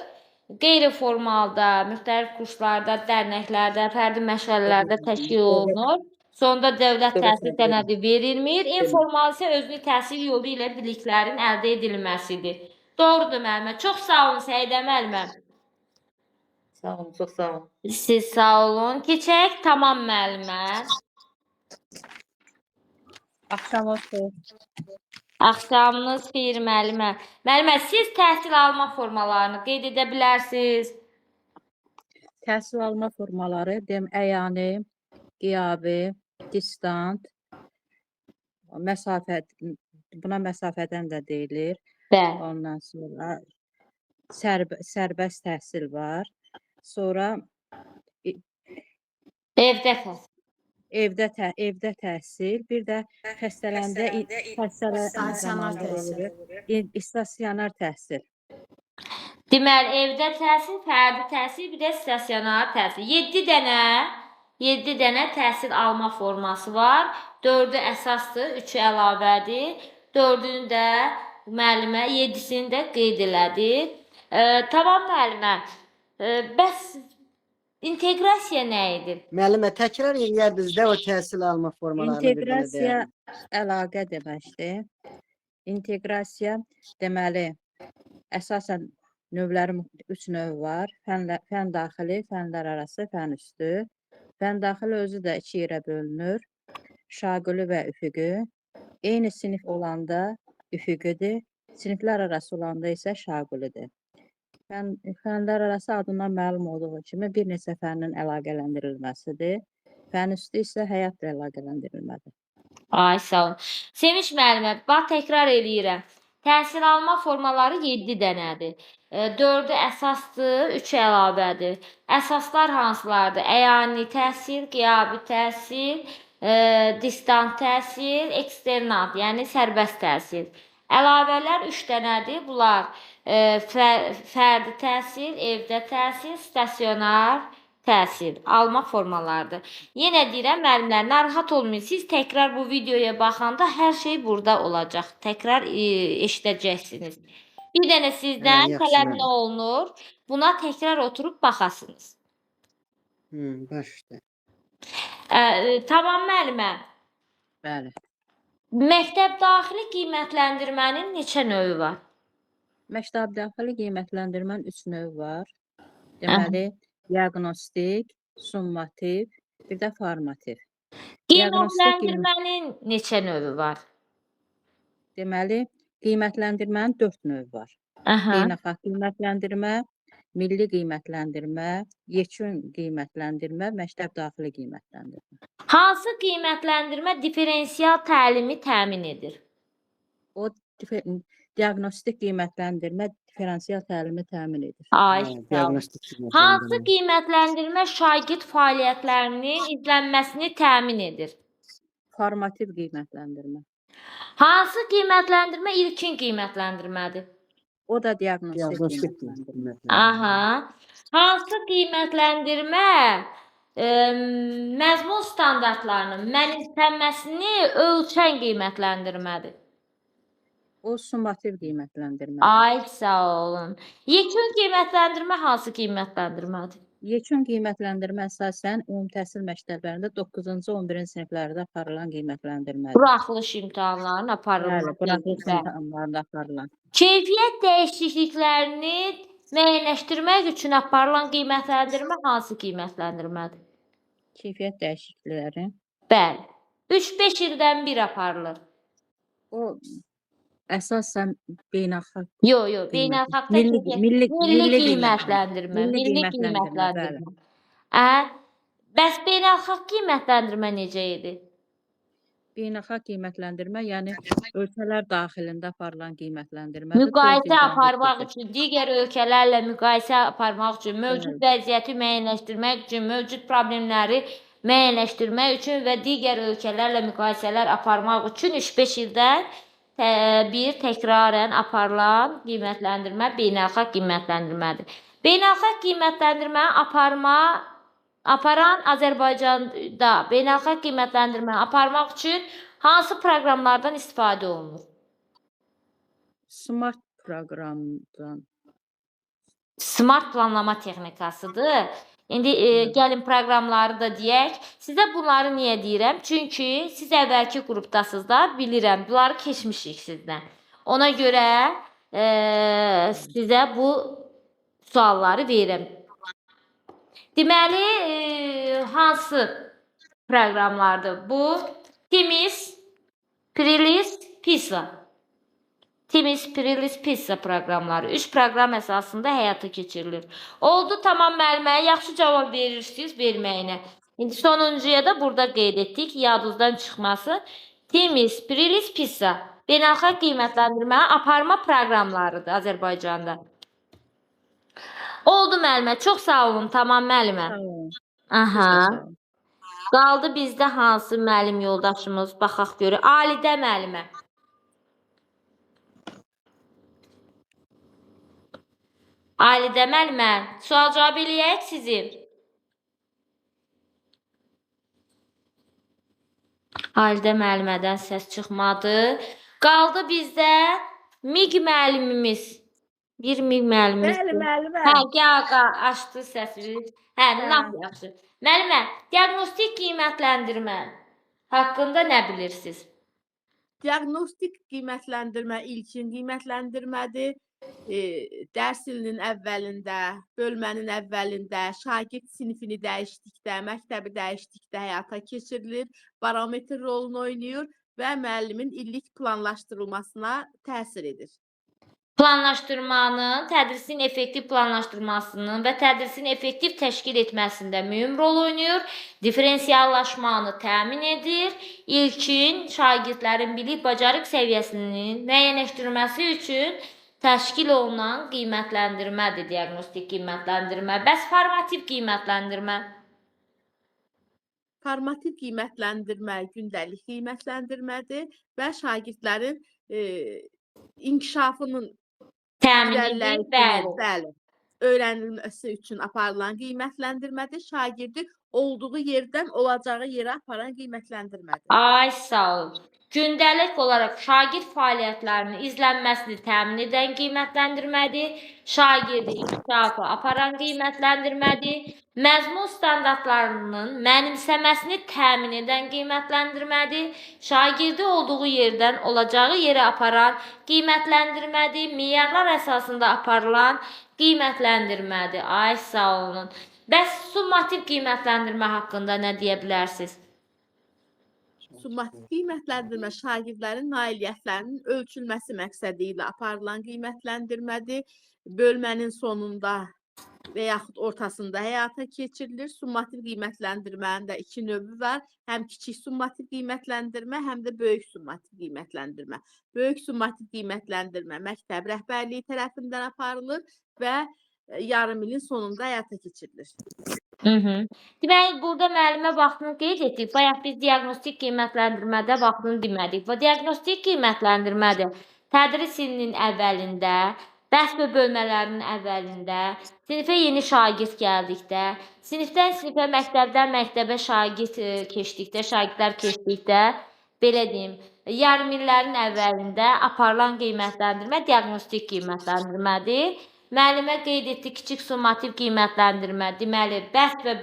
Qeyri-formalda, müxtəlif kurslarda, dərnəklərdə, fərdi məşğələlərdə təşkil olunur. Sonda dövlət təhsil sənədi verilmir. Informal isə özlü təhsil yolu ilə biliklərin əldə edilməsidir. Doğrudur müəllimə. Çox sağ olun Səidə müəllimə. Sağ olun, çox sağ olun. Siz sağ olun. Keçək tamam müəllimə. Axşamınız xeyir. Axşamınız xeyir müəllimə. Müəllimə, siz təhsil alma formalarını qeyd edə bilərsiniz. Təhsil alma formaları əyani, qiyabi, distant, məsafə, buna məsafədən də deyilir. Bəli. Ondan sonra sərbəst təhsil var. Sonra Evdə təhsil. evdə təhsil, bir də xəstələndə Stasionar təhsil. stasionar təhsil. Deməli, evdə təhsil, fərdi təhsil, bir də stasionar təhsil. 7 dənə təhsil alma forması var. 4-ü əsasdır, 3-ü əlavədir. 4-ünü də müəllimə, 7-sini də qeyd elədi. Tamam müəllimə. Bəs inteqrasiya nə idi? Müəllimə, təkrar eləyərdiniz də o təhsil alma formalarını bir dənə İnteqrasiya deyərdiniz. əlaqə deməkdir. İnteqrasiya deməli əsasən növləri 3 növ var. Fən daxili, fənlər arası, fən üstü. Fən daxili özü də 2 yerə bölünür. Şaquli və üfüqi. Eyni sinif olanda üfüqidir. Siniflər arası olanda isə şaqulidir. Fənlər arası adından məlum olduğu kimi bir neçə fənin əlaqələndirilməsidir. Fən üstü isə həyatla əlaqələndirilmədir. Ay, sağ olun. Sevinç müəllimə, bax təkrar eləyirəm. Təhsil alma formaları 7 dənədir. 4-ü əsasdır, 3-ü əlavədir. Əsaslar hansılardır? Əyani təhsil, qiyabi təhsil, distant təhsil, eksternat, yəni sərbəst təhsil. Əlavələr 3 dənədir. Bunlar fərdi təhsil, evdə təhsil, stasionar təhsil alma formalarıdır. Yenə deyirəm müəllimlər, narahat olmayın. Siz təkrar bu videoya baxanda hər şey burada olacaq. Təkrar eşidəcəksiniz. Bir dənə sizdən Yaxşı, tələb müəllim. nə olunur? Buna təkrar oturub baxasınız. Baş üstə. Tamam müəllimə. Bəli. Məktəb daxili qiymətləndirmənin neçə növü var? Məktəb daxili qiymətləndirmənin 3 növü var. Deməli, diaqnostik, summativ, bir də formativ. Qiymətləndirmənin neçə növü var? Deməli, qiymətləndirmənin 4 növü var. Beynəlxalq qiymətləndirmə, milli qiymətləndirmə, yekun qiymətləndirmə, məktəb daxili qiymətləndirmə. Hansı qiymətləndirmə differensial təlimi təmin edir? O diaqnostik qiymətləndirmə differensial təlimi təmin edir. Ay, sağ olun. Diaqnostik Hansı qiymətləndirmə. qiymətləndirmə şagird fəaliyyətlərinin izlənməsini təmin edir? Formativ qiymətləndirmə. Hansı qiymətləndirmə ilkin qiymətləndirmədir? O da diaqnostik Diaqnostik qiymətləndirmə. qiymətləndirmə. Aha. Hansı qiymətləndirmə məzmun standartlarının mənimsənməsini ölçən qiymətləndirmədir? O summativ qiymətləndirmədir. Ay, sağ olun. Yekun qiymətləndirmə hansı qiymətləndirmədir? Yekun qiymətləndirmə əsasən ümumi təhsil məktəblərində 9-cu 11-ci siniflərdə aparılan qiymətləndirmədir. Buraxılış imtahanlarının aparılması. Bəli, buraxılış imtahanlarında aparılan. Keyfiyyət dəyişikliklərini müəyyənləşdirmək üçün aparılan qiymətləndirmə hansı qiymətləndirmədir? Keyfiyyət dəyişiklikləri. Bəli. 3-5 ildən bir aparılır. O əsasən beynəlxalq Yox, beynəlxalqda milli qiymətləndirmə. Milli qiymətləndirmə. Bəs beynəlxalq qiymətləndirmə necə idi? beynəlxalq qiymətləndirmə, yəni ölkələr daxilində aparılan qiymətləndirmədir. Müqayisə aparmaq üçün, digər ölkələrlə müqayisə aparmaq üçün, mövcud vəziyyəti müəyyənləşdirmək üçün, mövcud problemləri müəyyənləşdirmək üçün və digər ölkələrlə müqayisələr aparmaq üçün 3-5 ildən bir təkrarən aparılan qiymətləndirmə beynəlxalq qiymətləndirmədir. Beynəlxalq qiymətləndirməni aparan Azərbaycanda beynəlxalq qiymətləndirməni aparmaq üçün hansı proqramlardan istifadə olunur? Smart proqramdan. Smart planlama texnikasıdır. İndi gəlin proqramları da deyək. Sizə bunları niyə deyirəm? Çünki siz əvvəlki qrupdasınız da, bilirəm. Bunları keçmişik sizdən. Ona görə sizə bu sualları verirəm. Deməli, hansı proqramlardır bu? Temis, Prilis, Pisa. Timis, Prilis, Pizza proqramları. 3 proqram əsasında həyata keçirilir. Oldu, tamam müəllimə, yaxşı cavab verirsiniz verməyinə. İndi sonuncuya da burada qeyd etdik, yadınızdan çıxması. Timis, Prilis, Pizza beynəlxalq qiymətləndirmə aparma proqramlarıdır Azərbaycanda. Oldu müəllimə, çox sağ olun, tamam müəllimə. Sağ olun. Aha. Siz də sağ olun. Qaldı bizdə hansı müəllim yoldaşımız? Baxaq görək. Alidə müəllimə. Alidə müəllimə, sual cavab eləyək sizi. Alidə müəllimədən səs çıxmadı. Qaldı bizdə Mig müəllimimiz. Bir Mig müəllimimiz. Bəli, müəllimə. Hə, gəl, açdı səsini. Hə, lap yaxşı. Müəllimə, diaqnostik qiymətləndirmə haqqında nə bilirsiniz? Diaqnostik qiymətləndirmə ilkin qiymətləndirmədir. Dərs ilinin əvvəlində, bölmənin əvvəlində, şagird sinifini dəyişdikdə, məktəbi dəyişdikdə həyata keçirilir, barometr rolunu oynayır və müəllimin illik planlaşdırılmasına təsir edir. Planlaşdırmanın, tədrisin effektiv planlaşdırmasının və tədrisin effektiv təşkil etməsində mühüm rol oynayır, diferensiallaşmanı təmin edir, ilkin şagirdlərin bilik bacarıq səviyyəsinin müəyyənləşdirilməsi üçün təşkil olunan qiymətləndirmədir, diaqnostik qiymətləndirmə. Bəs formativ qiymətləndirmə? Formativ qiymətləndirmə gündəlik qiymətləndirmədir və şagirdlərin inkişafının Təmin edir, irəliləyişini, bəli. öyrənilməsi üçün aparılan qiymətləndirmədir. Şagirdi olduğu yerdən olacağı yerə aparan qiymətləndirmədir. Ay, sağ olun. Gündəlik olaraq şagird fəaliyyətlərinin izlənməsini təmin edən qiymətləndirmədir. Şagirdi inkişafı aparan qiymətləndirmədir. Məzmun standartlarının mənimsəməsini təmin edən qiymətləndirmədir. Şagirdi olduğu yerdən olacağı yerə aparan qiymətləndirmədir. Meyarlar əsasında aparılan qiymətləndirmədir. Ay, sağ olun. Bəs summativ qiymətləndirmə haqqında nə deyə bilərsiniz? Summativ qiymətləndirmə şagirdlərin nailiyyətlərinin ölçülməsi məqsədi ilə aparılan qiymətləndirmədir. Bölmənin sonunda və yaxud ortasında həyata keçirilir. Summativ qiymətləndirmənin də iki növü var. Həm kiçik summativ qiymətləndirmə, həm də böyük summativ qiymətləndirmə. Böyük summativ qiymətləndirmə məktəb rəhbərliyi tərəfindən aparılır və yarım ilin sonunda həyata keçirilir. Deməli, burada müəllimə vaxtını qeyd etdik. Bayaq biz diaqnostik qiymətləndirmədə vaxtını demədik. Və diaqnostik qiymətləndirmədə tədris ilinin əvvəlində, dərs və bölmələrin əvvəlində, sinifə yeni şagird gəldikdə, sinifdən sinifə, məktəbdən məktəbə şagird keçdikdə, şagirdlər keçdikdə, belə deyim, yarım illərin əvvəlində aparılan qiymətləndirmə diaqnostik qiymətləndirmədir. Müəllimə qeyd etdi, kiçik summativ qiymətləndirmə, deməli, bəhs və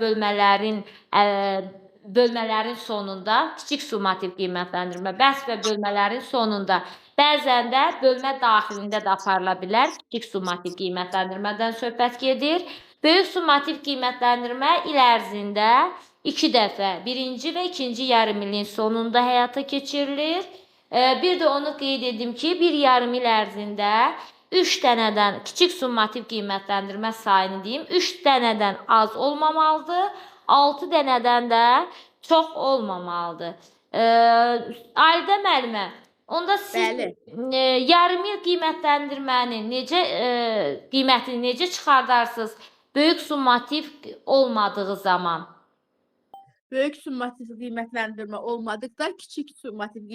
bölmələrin sonunda, kiçik summativ qiymətləndirmə, bəhs və bölmələrin sonunda, bəzən də bölmə daxilində də aparıla bilər, kiçik summativ qiymətləndirmədən söhbət gedir. Böyük summativ qiymətləndirmə il ərzində 2 dəfə, birinci və ikinci yarım ilin sonunda həyata keçirilir. Bir də onu qeyd edim ki, bir yarım il ərzində 3 dənədən kiçik summativ qiymətləndirmə sayını deyim, 3 dənədən az olmamalıdır, 6 dənədən də çox olmamalıdır. Alidə müəllimə, onda siz yarım il qiymətləndirmənin qiymətini necə çıxardarsınız böyük summativ olmadığı zaman? Böyük summativ qiymətləndirmə olmadıqda kiçik summativ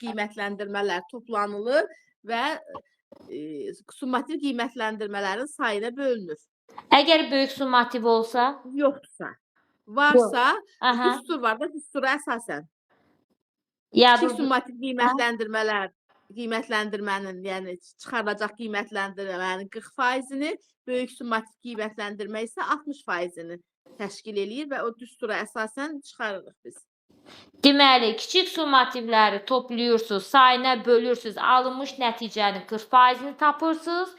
qiymətləndirmələr toplanılır və summativ qiymətləndirmələrin sayına bölünür. Əgər böyük summativ olsa? Yoxdursa. Varsa, düstur var da düstura əsasən. Kiçik summativ qiymətləndirmənin, yəni çıxarılacaq qiymətləndirmənin 40%-ni, böyük summativ qiymətləndirmə isə 60%-ni təşkil eləyir və o düstura əsasən çıxarırıq biz. Deməli, kiçik summativləri toplayırsınız, sayına bölürsünüz, alınmış nəticənin 40%-ni tapırsınız,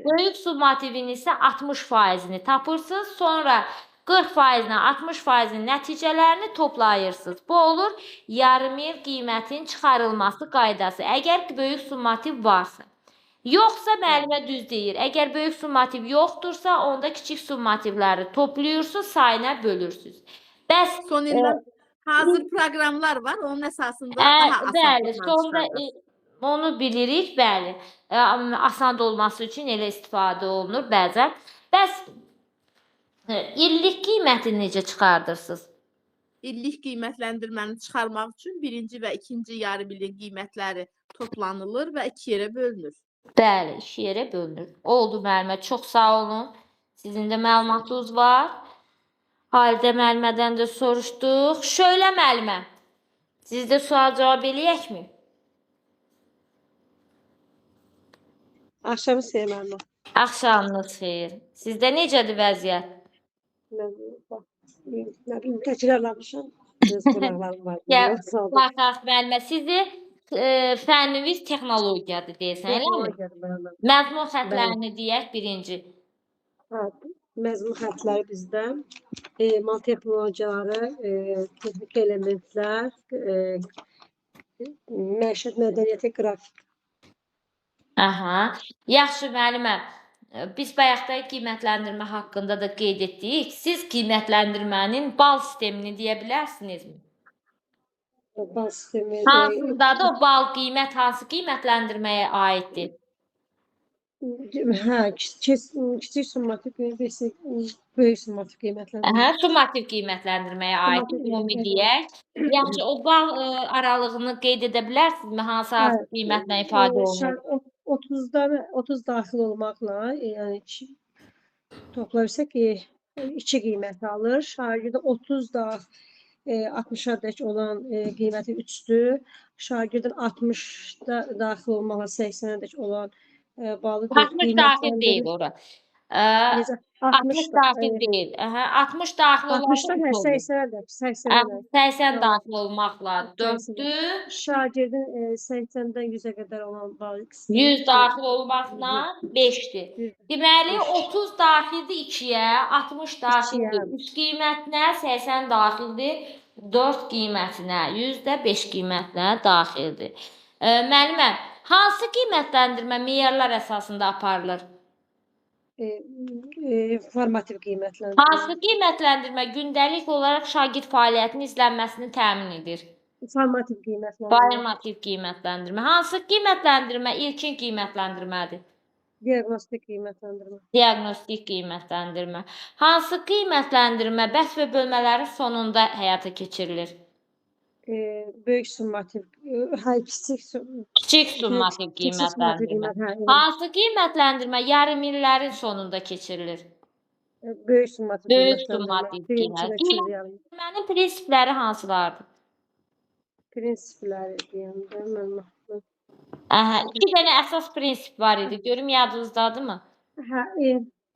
böyük summativin isə 60%-ni tapırsınız. Sonra 40%-dən 60%-nin nəticələrini toplayırsınız. Bu olur yarım il qiymətin çıxarılması qaydası. Əgər böyük summativ varsa. Yoxsa müəllimə düz deyir. Əgər böyük summativ yoxdursa, onda kiçik summativləri toplayırsınız, sayına bölürsünüz. Bəs Son illər hazır proqramlar var, onun əsasında daha asan bəli, çıxarır. sonda onu bilirik, bəli. Asan olması üçün elə istifadə olunur bəzən. Bəs illik qiyməti necə çıxardırsınız? İllik qiymətləndirməni çıxarmaq üçün birinci və ikinci yarım ilin qiymətləri toplanılır və 2 yerə bölünür. Bəli, 2 yerə bölünür. Oldu müəllimə, çox sağ olun. Sizin də məlumatınız var. Halidə müəllimədən də soruşduq. Şöyle müəllimə, siz də sual cavab eləyəkmi? Axşamı sevməm. Axşamınız xeyir. Sizdə necədir vəziyyət? Nə bilim, təkrarlamışam. Göz qulaqlarım var. Gəl, Sağ olun. baxaq müəllimə, sizi fənniniz texnologiyadır deyəsən, eləmi? Məzmun xətlərini deyək birinci. Məzmun xətləri bizdə emal texnologiyaları, texniki elementlər, məişət mədəniyyəti, qrafik. Aha. Yaxşı müəllimə, biz bayaqda qiymətləndirmə haqqında da qeyd etdik. Siz qiymətləndirmənin bal sistemini deyə bilərsinizmi? Bal sistemi. Hansındadır o bal qiymət, hansı qiymətləndirməyə aiddir? Hə, kiçik summativ, böyük summativ qiymətləndirmə. Aha, summativ qiymətləndirməyə aiddir, ümumi deyək. Yaxşı, o bal aralığını qeyd edə bilərsinizmi? Hansı qiymətlə ifadə olunur? 30 daxil olmaqla, yəni toplayırsa ki, 2 qiyməti alır. Şagirdə 30 da 60-a dək olan qiyməti 3-dür. Şagirdin 60 da daxil olmaqla 80-ə dək olan balı 60 daxil deyil ora. 60 daxil deyil. 60 daxil olan 60-dan 80-ə dək, 80-ə dək. 80 daxil olmaqla 4-dür. Şagirdin 80-dən 100-ə qədər olan balı 100 daxil olmaqla 5-dir. Deməli 30 daxildir 2-yə, 60 daxildir 3 qiymətinə, 80 daxildir 4 qiymətinə, 100 də 5 qiymətinə daxildir. Müəllimə, hansı qiymətləndirmə meyarlar əsasında aparılır? Formativ qiymətləndirmə. Hansı qiymətləndirmə gündəlik olaraq şagird fəaliyyətinin izlənməsini təmin edir? Formativ qiymətləndirmə. Formativ qiymətləndirmə. Hansı qiymətləndirmə ilkin qiymətləndirmədir? Diaqnostik qiymətləndirmə. Diaqnostik qiymətləndirmə. Hansı qiymətləndirmə bəhs və bölmələrin sonunda həyata keçirilir? Böyük summativ, Kiçik summativ qiymətləndirmə. Hansı qiymətləndirmə yarım illərin sonunda keçirilir? Böyük summativ Böyük summativ qiymət. Qiymətləndirmənin prinsipləri hansılardır? Prinsipləri deyəndə mən Aha, 2 dənə əsas prinsip var idi. Görüm yadınızdadırmı? hə,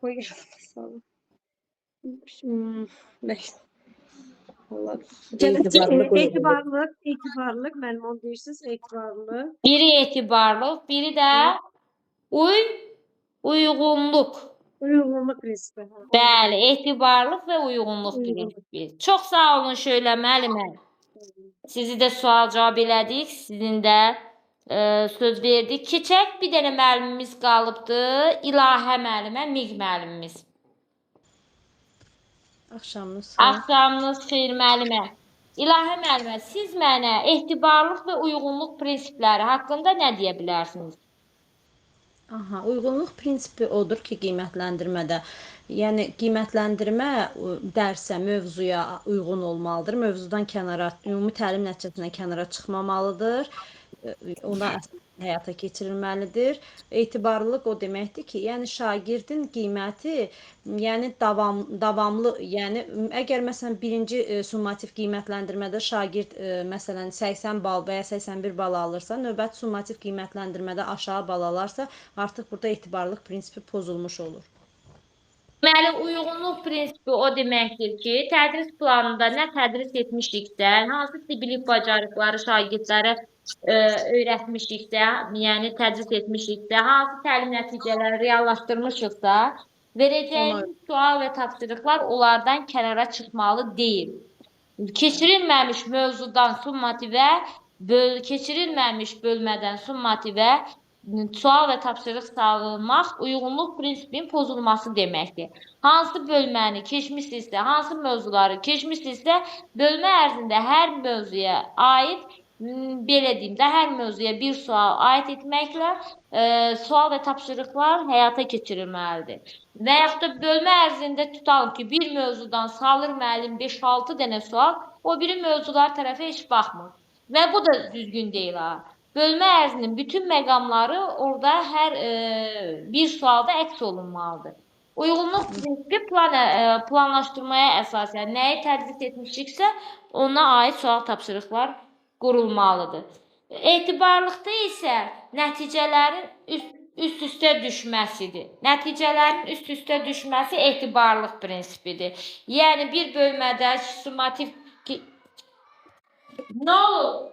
qoy sağ olun. Etibarlıq, mənim onu deyirsiniz, etibarlıq. Biri etibarlıq, biri də uyğunluq. Uyğunluq prinsipi. Bəli, etibarlıq və uyğunluq prinsipi. Çox sağ olun Şöylə müəllimə. Sizi də sual cavab elədik, sizin də söz verdik. Keçək, bir dənə müəllimimiz qalıbdı. İlahə müəllimə, Miq müəllimimiz. Axşamınız. Axşamınız xeyir müəllimə. İlahə müəllimə, siz mənə etibarlıq və uyğunluq prinsipləri haqqında nə deyə bilərsiniz? Aha, uyğunluq prinsipi odur ki, qiymətləndirmədə, yəni qiymətləndirmə dərsə, mövzuya uyğun olmalıdır. Mövzudan kənara, ümumi təlim nəticəsindən kənara çıxmamalıdır. Ona həyata keçirilməlidir. Etibarlılıq o deməkdir ki, yəni şagirdin qiyməti, yəni davamlı, yəni əgər məsələn birinci summativ qiymətləndirmədə şagird məsələn 80 bal və ya 81 bal alırsa, növbəti summativ qiymətləndirmədə aşağı bal alarsa, artıq burada etibarlılıq prinsipi pozulmuş olur. Deməli, uyğunluq prinsipi o deməkdir ki, tədris planında nə tədris etmişiksə, hansı bilik bacarıqları şagirdlərə öyrətmişiksə, yəni tədris etmişiksə, hansı təlim nəticələri reallaşdırmışıqsa, Vereceğiniz sual ve tapşırıklar onlardan kənara çıxmalı deyil. Keçirilməmiş mövzudan summativə, keçirilməmiş bölmədən summativə sual və tapşırıq salınmaq uyğunluq prinsipinin pozulması deməkdir. Hansı bölməni keçmişsinizsə, hansı mövzuları keçmişsinizsə, bölmə ərzində hər mövzuya aid, belə deyim də, hər mövzuya bir sual aid etməklə sual və tapşırıqlar həyata keçirilməlidir. Və yaxud da bölmə ərzində tutalım ki, bir mövzudan salır müəllim 5-6 dənə sual, o biri mövzular tərəfə heç baxmır. Və bu da düzgün deyil ha. Bölmə ərzinin bütün məqamları orada hər bir sualda əks olunmalıdır. Uyğunluq prinsipi planlaşdırmaya əsasən nəyi tədris etmişiksə, ona aid sual tapşırıqlar qurulmalıdır. Etibarlıqda isə nəticələrin üst-üstə düşməsidir. Nəticələrin üst-üstə düşməsi etibarlıq prinsipidir. Yəni bir bölmədə summativ nə olur?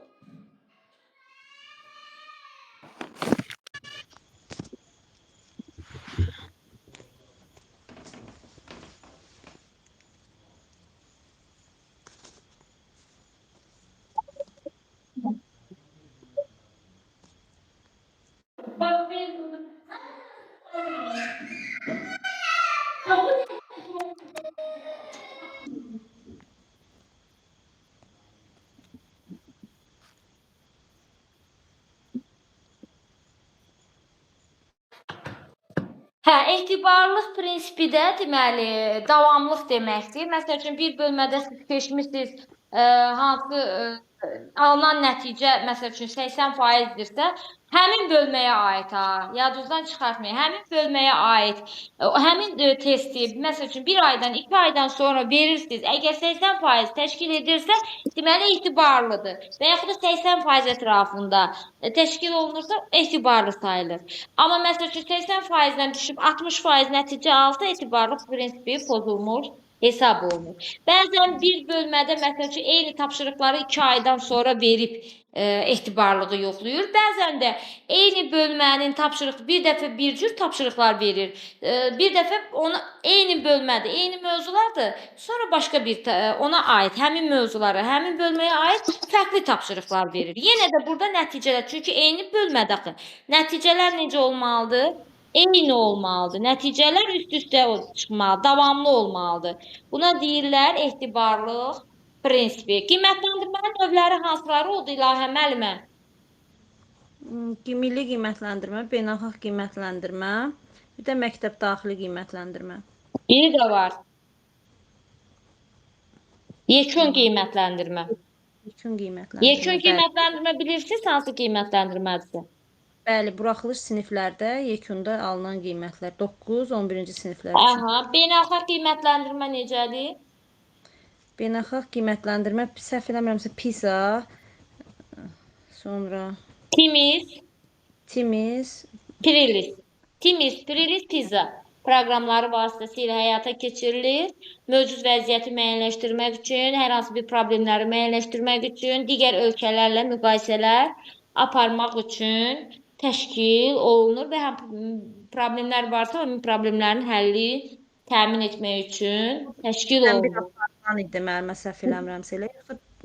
Etibarlıq prinsipi də deməli davamlıq deməkdir. Məsəl üçün bir bölmədə siz keçmisiniz, hansı alınan nəticə məsəl üçün 80%dirsə, həmin bölməyə aid yadınızdan çıxartmayın. Həmin bölməyə aid həmin testi məsəl üçün 1 aydan 2 aydan sonra verirsiniz. Əgər 80% təşkil edirsə, deməli etibarlıdır. Və yaxud da 80% ətrafında təşkil olunursa etibarlı sayılır. Amma məsəl üçün 80%-dən düşüb 60% nəticə alsa etibarlıq prinsipi pozulmuş hesab olunur. Bəzən bir bölmədə məsəl üçün eyni tapşırıqları 2 aydan sonra verib etibarlığı yoxlayır. Bəzən də eyni bölmənin tapşırığı bir dəfə bir cür tapşırıqlar verir. Bir dəfə ona eyni bölmədə, eyni mövzulardır. Sonra başqa bir ona aid həmin mövzulara, həmin bölməyə aid fərqli tapşırıqlar verir. Yenə də burada nəticələr, çünki eyni bölmədə axı. Nəticələr necə olmalıdır? Eyni olmalıdır. Nəticələr üst-üstə çıxmalı, davamlı olmalıdır. Buna deyirlər etibarlıq prinsipi. Qiymətləndirmənin növləri hansıları oldu İlahə müəllimə? Milli qiymətləndirmə, beynəlxalq qiymətləndirmə, bir də məktəb daxili qiymətləndirmə. Biri də var. Yekun qiymətləndirmə. Yekun qiymətləndirmə. Yekun qiymətləndirmə bilirsiniz hansı qiymətləndirmədir? Bəli, buraxılış siniflərdə yekunda alınan qiymətlər 9, 11-ci siniflər üçün. Aha, beynəlxalq qiymətləndirmə necədir? Beynəlxalq qiymətləndirmə, səhv eləmirəmsə PISA, sonra TIMSS, Prilis, PISA proqramları vasitəsilə həyata keçirilir. Mövcud vəziyyəti müəyyənləşdirmək üçün, hər hansı bir problemləri müəyyənləşdirmək üçün, digər ölkələrlə müqayisələr aparmaq üçün təşkil olunur və həm problemlər varsa, həmin problemlərin həlli təmin etmək üçün təşkil olunur. Mən idi müəllimə səhv eləmirəmsə elə.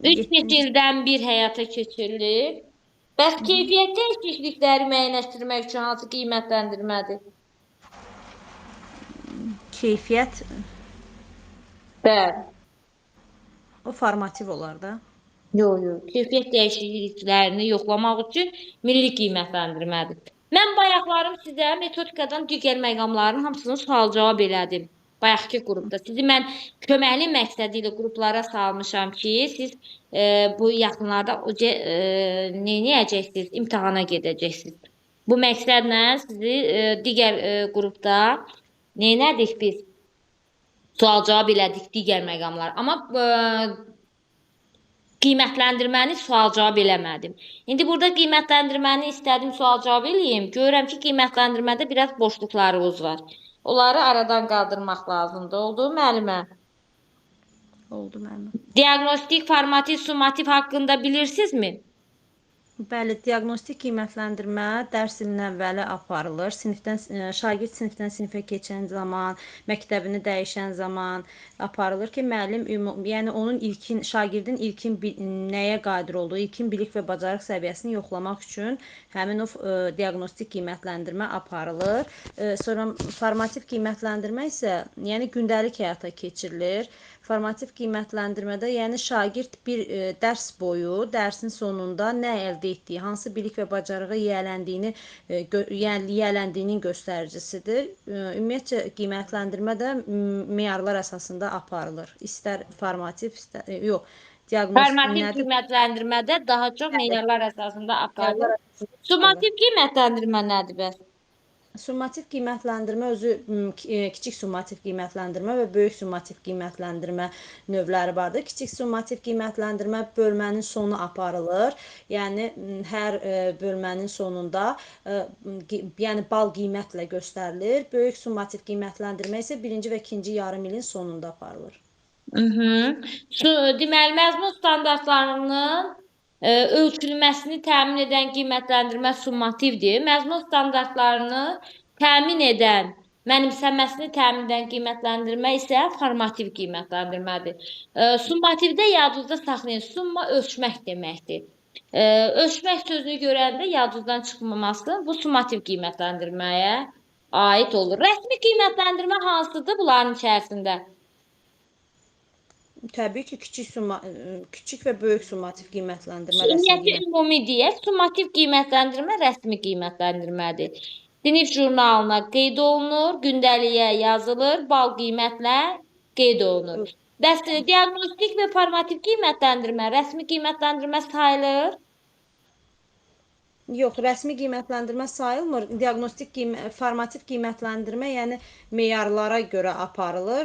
3 ildən bir həyata keçirilir. Bəs keyfiyyət dəyişiklikləri müəyyənləşdirmək üçün hansı qiymətləndirmədir? Keyfiyyət, Bəli. o formativ olar da. Yox. Keyfiyyət dəyişikliklərini yoxlamaq üçün milli qiymətləndirmədir. Mən bayaqlarım sizə metodikadan digər məqamların hamısını sual-cavab elədim. Bayaqki qrupda. Sizi mən köməkli məqsədi ilə qruplara salmışam ki, siz bu yaxınlarda neyəcəksiniz? İmtahana gedəcəksiniz. Bu məqsədlə sizi digər qrupda neynədik biz? Sual-cavab elədik digər məqamlar. Amma qiymətləndirməni sual-cavab eləmədim. İndi burada qiymətləndirməni istədim sual-cavab eləyim. Görürəm ki, qiymətləndirmədə biraz boşluqlarımız var. Onları aradan qaldırmaq lazımdır. Oldu müəllimə? Oldu müəllimə. Diaqnostik, formativ, summativ haqqında bilirsinizmi? Bəli, diaqnostik qiymətləndirmə dərs ilinin əvvəli aparılır. Şagird sinifdən sinifə keçən zaman, məktəbini dəyişən zaman aparılır ki, müəllim yəni onun şagirdin nəyə qadir olduğu, ilkin bilik və bacarıq səviyyəsini yoxlamaq üçün həmin o diaqnostik qiymətləndirmə aparılır. Sonra formativ qiymətləndirmə isə yəni gündəlik həyata keçirilir. Formativ qiymətləndirmədə, yəni şagird bir dərs boyu, dərsin sonunda nə əldə etdiyi, hansı bilik və bacarığı yiyələndiyinin göstəricisidir. Ümumiyyətcə qiymətləndirmə də meyarlar əsasında aparılır. İstər formativ, Formativ qiymətləndirmədə daha çox meyarlar əsasında aparılır. Summativ qiymətləndirmə nədir bəs? Summativ qiymətləndirmə özü kiçik summativ qiymətləndirmə və böyük summativ qiymətləndirmə növləri vardır. Kiçik summativ qiymətləndirmə bölmənin sonu aparılır. Yəni hər bölmənin sonunda yəni bal qiymətlə göstərilir. Böyük summativ qiymətləndirmə isə birinci və ikinci yarım ilin sonunda aparılır. Deməli, məzmun standartlarının ölçülməsini təmin edən qiymətləndirmə summativdir. Məzmun standartlarını təmin edən, mənimsəməsini təmin edən qiymətləndirmə isə formativ qiymətləndirmədir. Summativdə yadınızda saxlayın, summa ölçmək deməkdir. Ölçmək sözünü görəndə yadınızdan çıxmaması bu summativ qiymətləndirməyə aid olur. Rəsmi qiymətləndirmə hansıdır bunların içərisində? Təbii ki, kiçik və böyük summativ qiymətləndirmə, Ümumiyyətlə ümumi deyək, summativ qiymətləndirmə rəsmi qiymətləndirmədir. Sinif jurnalına qeyd olunur, gündəliyə yazılır, bal qiymətlə qeyd olunur. Bəs diaqnostik və formativ qiymətləndirmə rəsmi qiymətləndirmə sayılır? Yox, rəsmi qiymətləndirmə sayılmır. Formativ qiymətləndirmə, yəni meyarlara görə aparılır.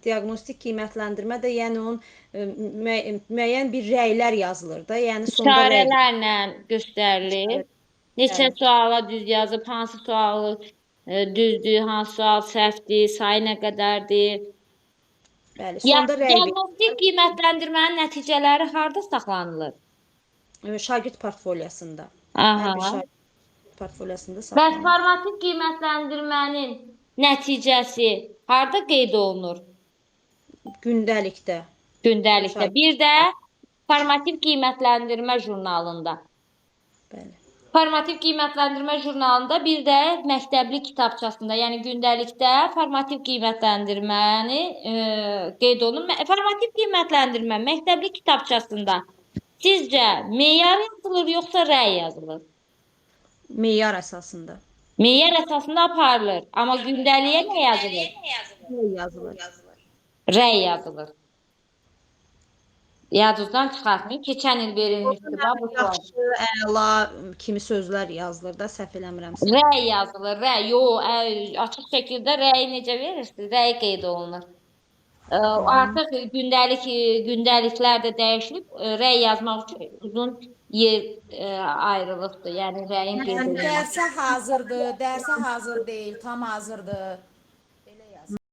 Diaqnostik qiymətləndirmə də, yəni onun müəyyən bir rəylər yazılır da, yəni sonda İşarələrlə göstərilir. Neçə suala düz yazıb, hansı sualı düzdür, hansı sual səhvdir, sayı nə qədərdir? Bəli, sonda rəy Diaqnostik qiymətləndirmənin nəticələri harda saxlanılır? şagird portfoliyasında. Aha. Hər bir şagird portfoliyasında Bəs saxlanılır. formativ qiymətləndirmənin nəticəsi harda qeyd olunur? Gündəlikdə. Gündəlikdə. Bir də formativ qiymətləndirmə jurnalında. Bəli. Formativ qiymətləndirmə jurnalında, bir də məktəbli kitabçasında, yəni gündəlikdə formativ qiymətləndirməni qeyd olunur. Formativ qiymətləndirmə məktəbli kitabçasında sizcə meyar yazılır, yoxsa rəy yazılır? Meyar əsasında. Meyar əsasında aparılır, amma gündəliyə nə yazılır? Rəy yazılır. Rəy yazılır. Yadınızdan çıxartmayın. Keçən il verilmişdi bu sual. Yaxşı, əla kimi sözlər yazılır da, səhv eləmirəmsə. Rəy yazılır, rəy. Yox, açıq şəkildə rəyi necə verirsiniz? Rəy qeyd olunur. Artıq gündəliklər də dəyişilib, rəy yazmaq üçün uzun yer ayrılıbdır. Yəni rəyin qeyd olunması. Dərsə hazırdır, dərsə hazır deyil, tam hazırdır.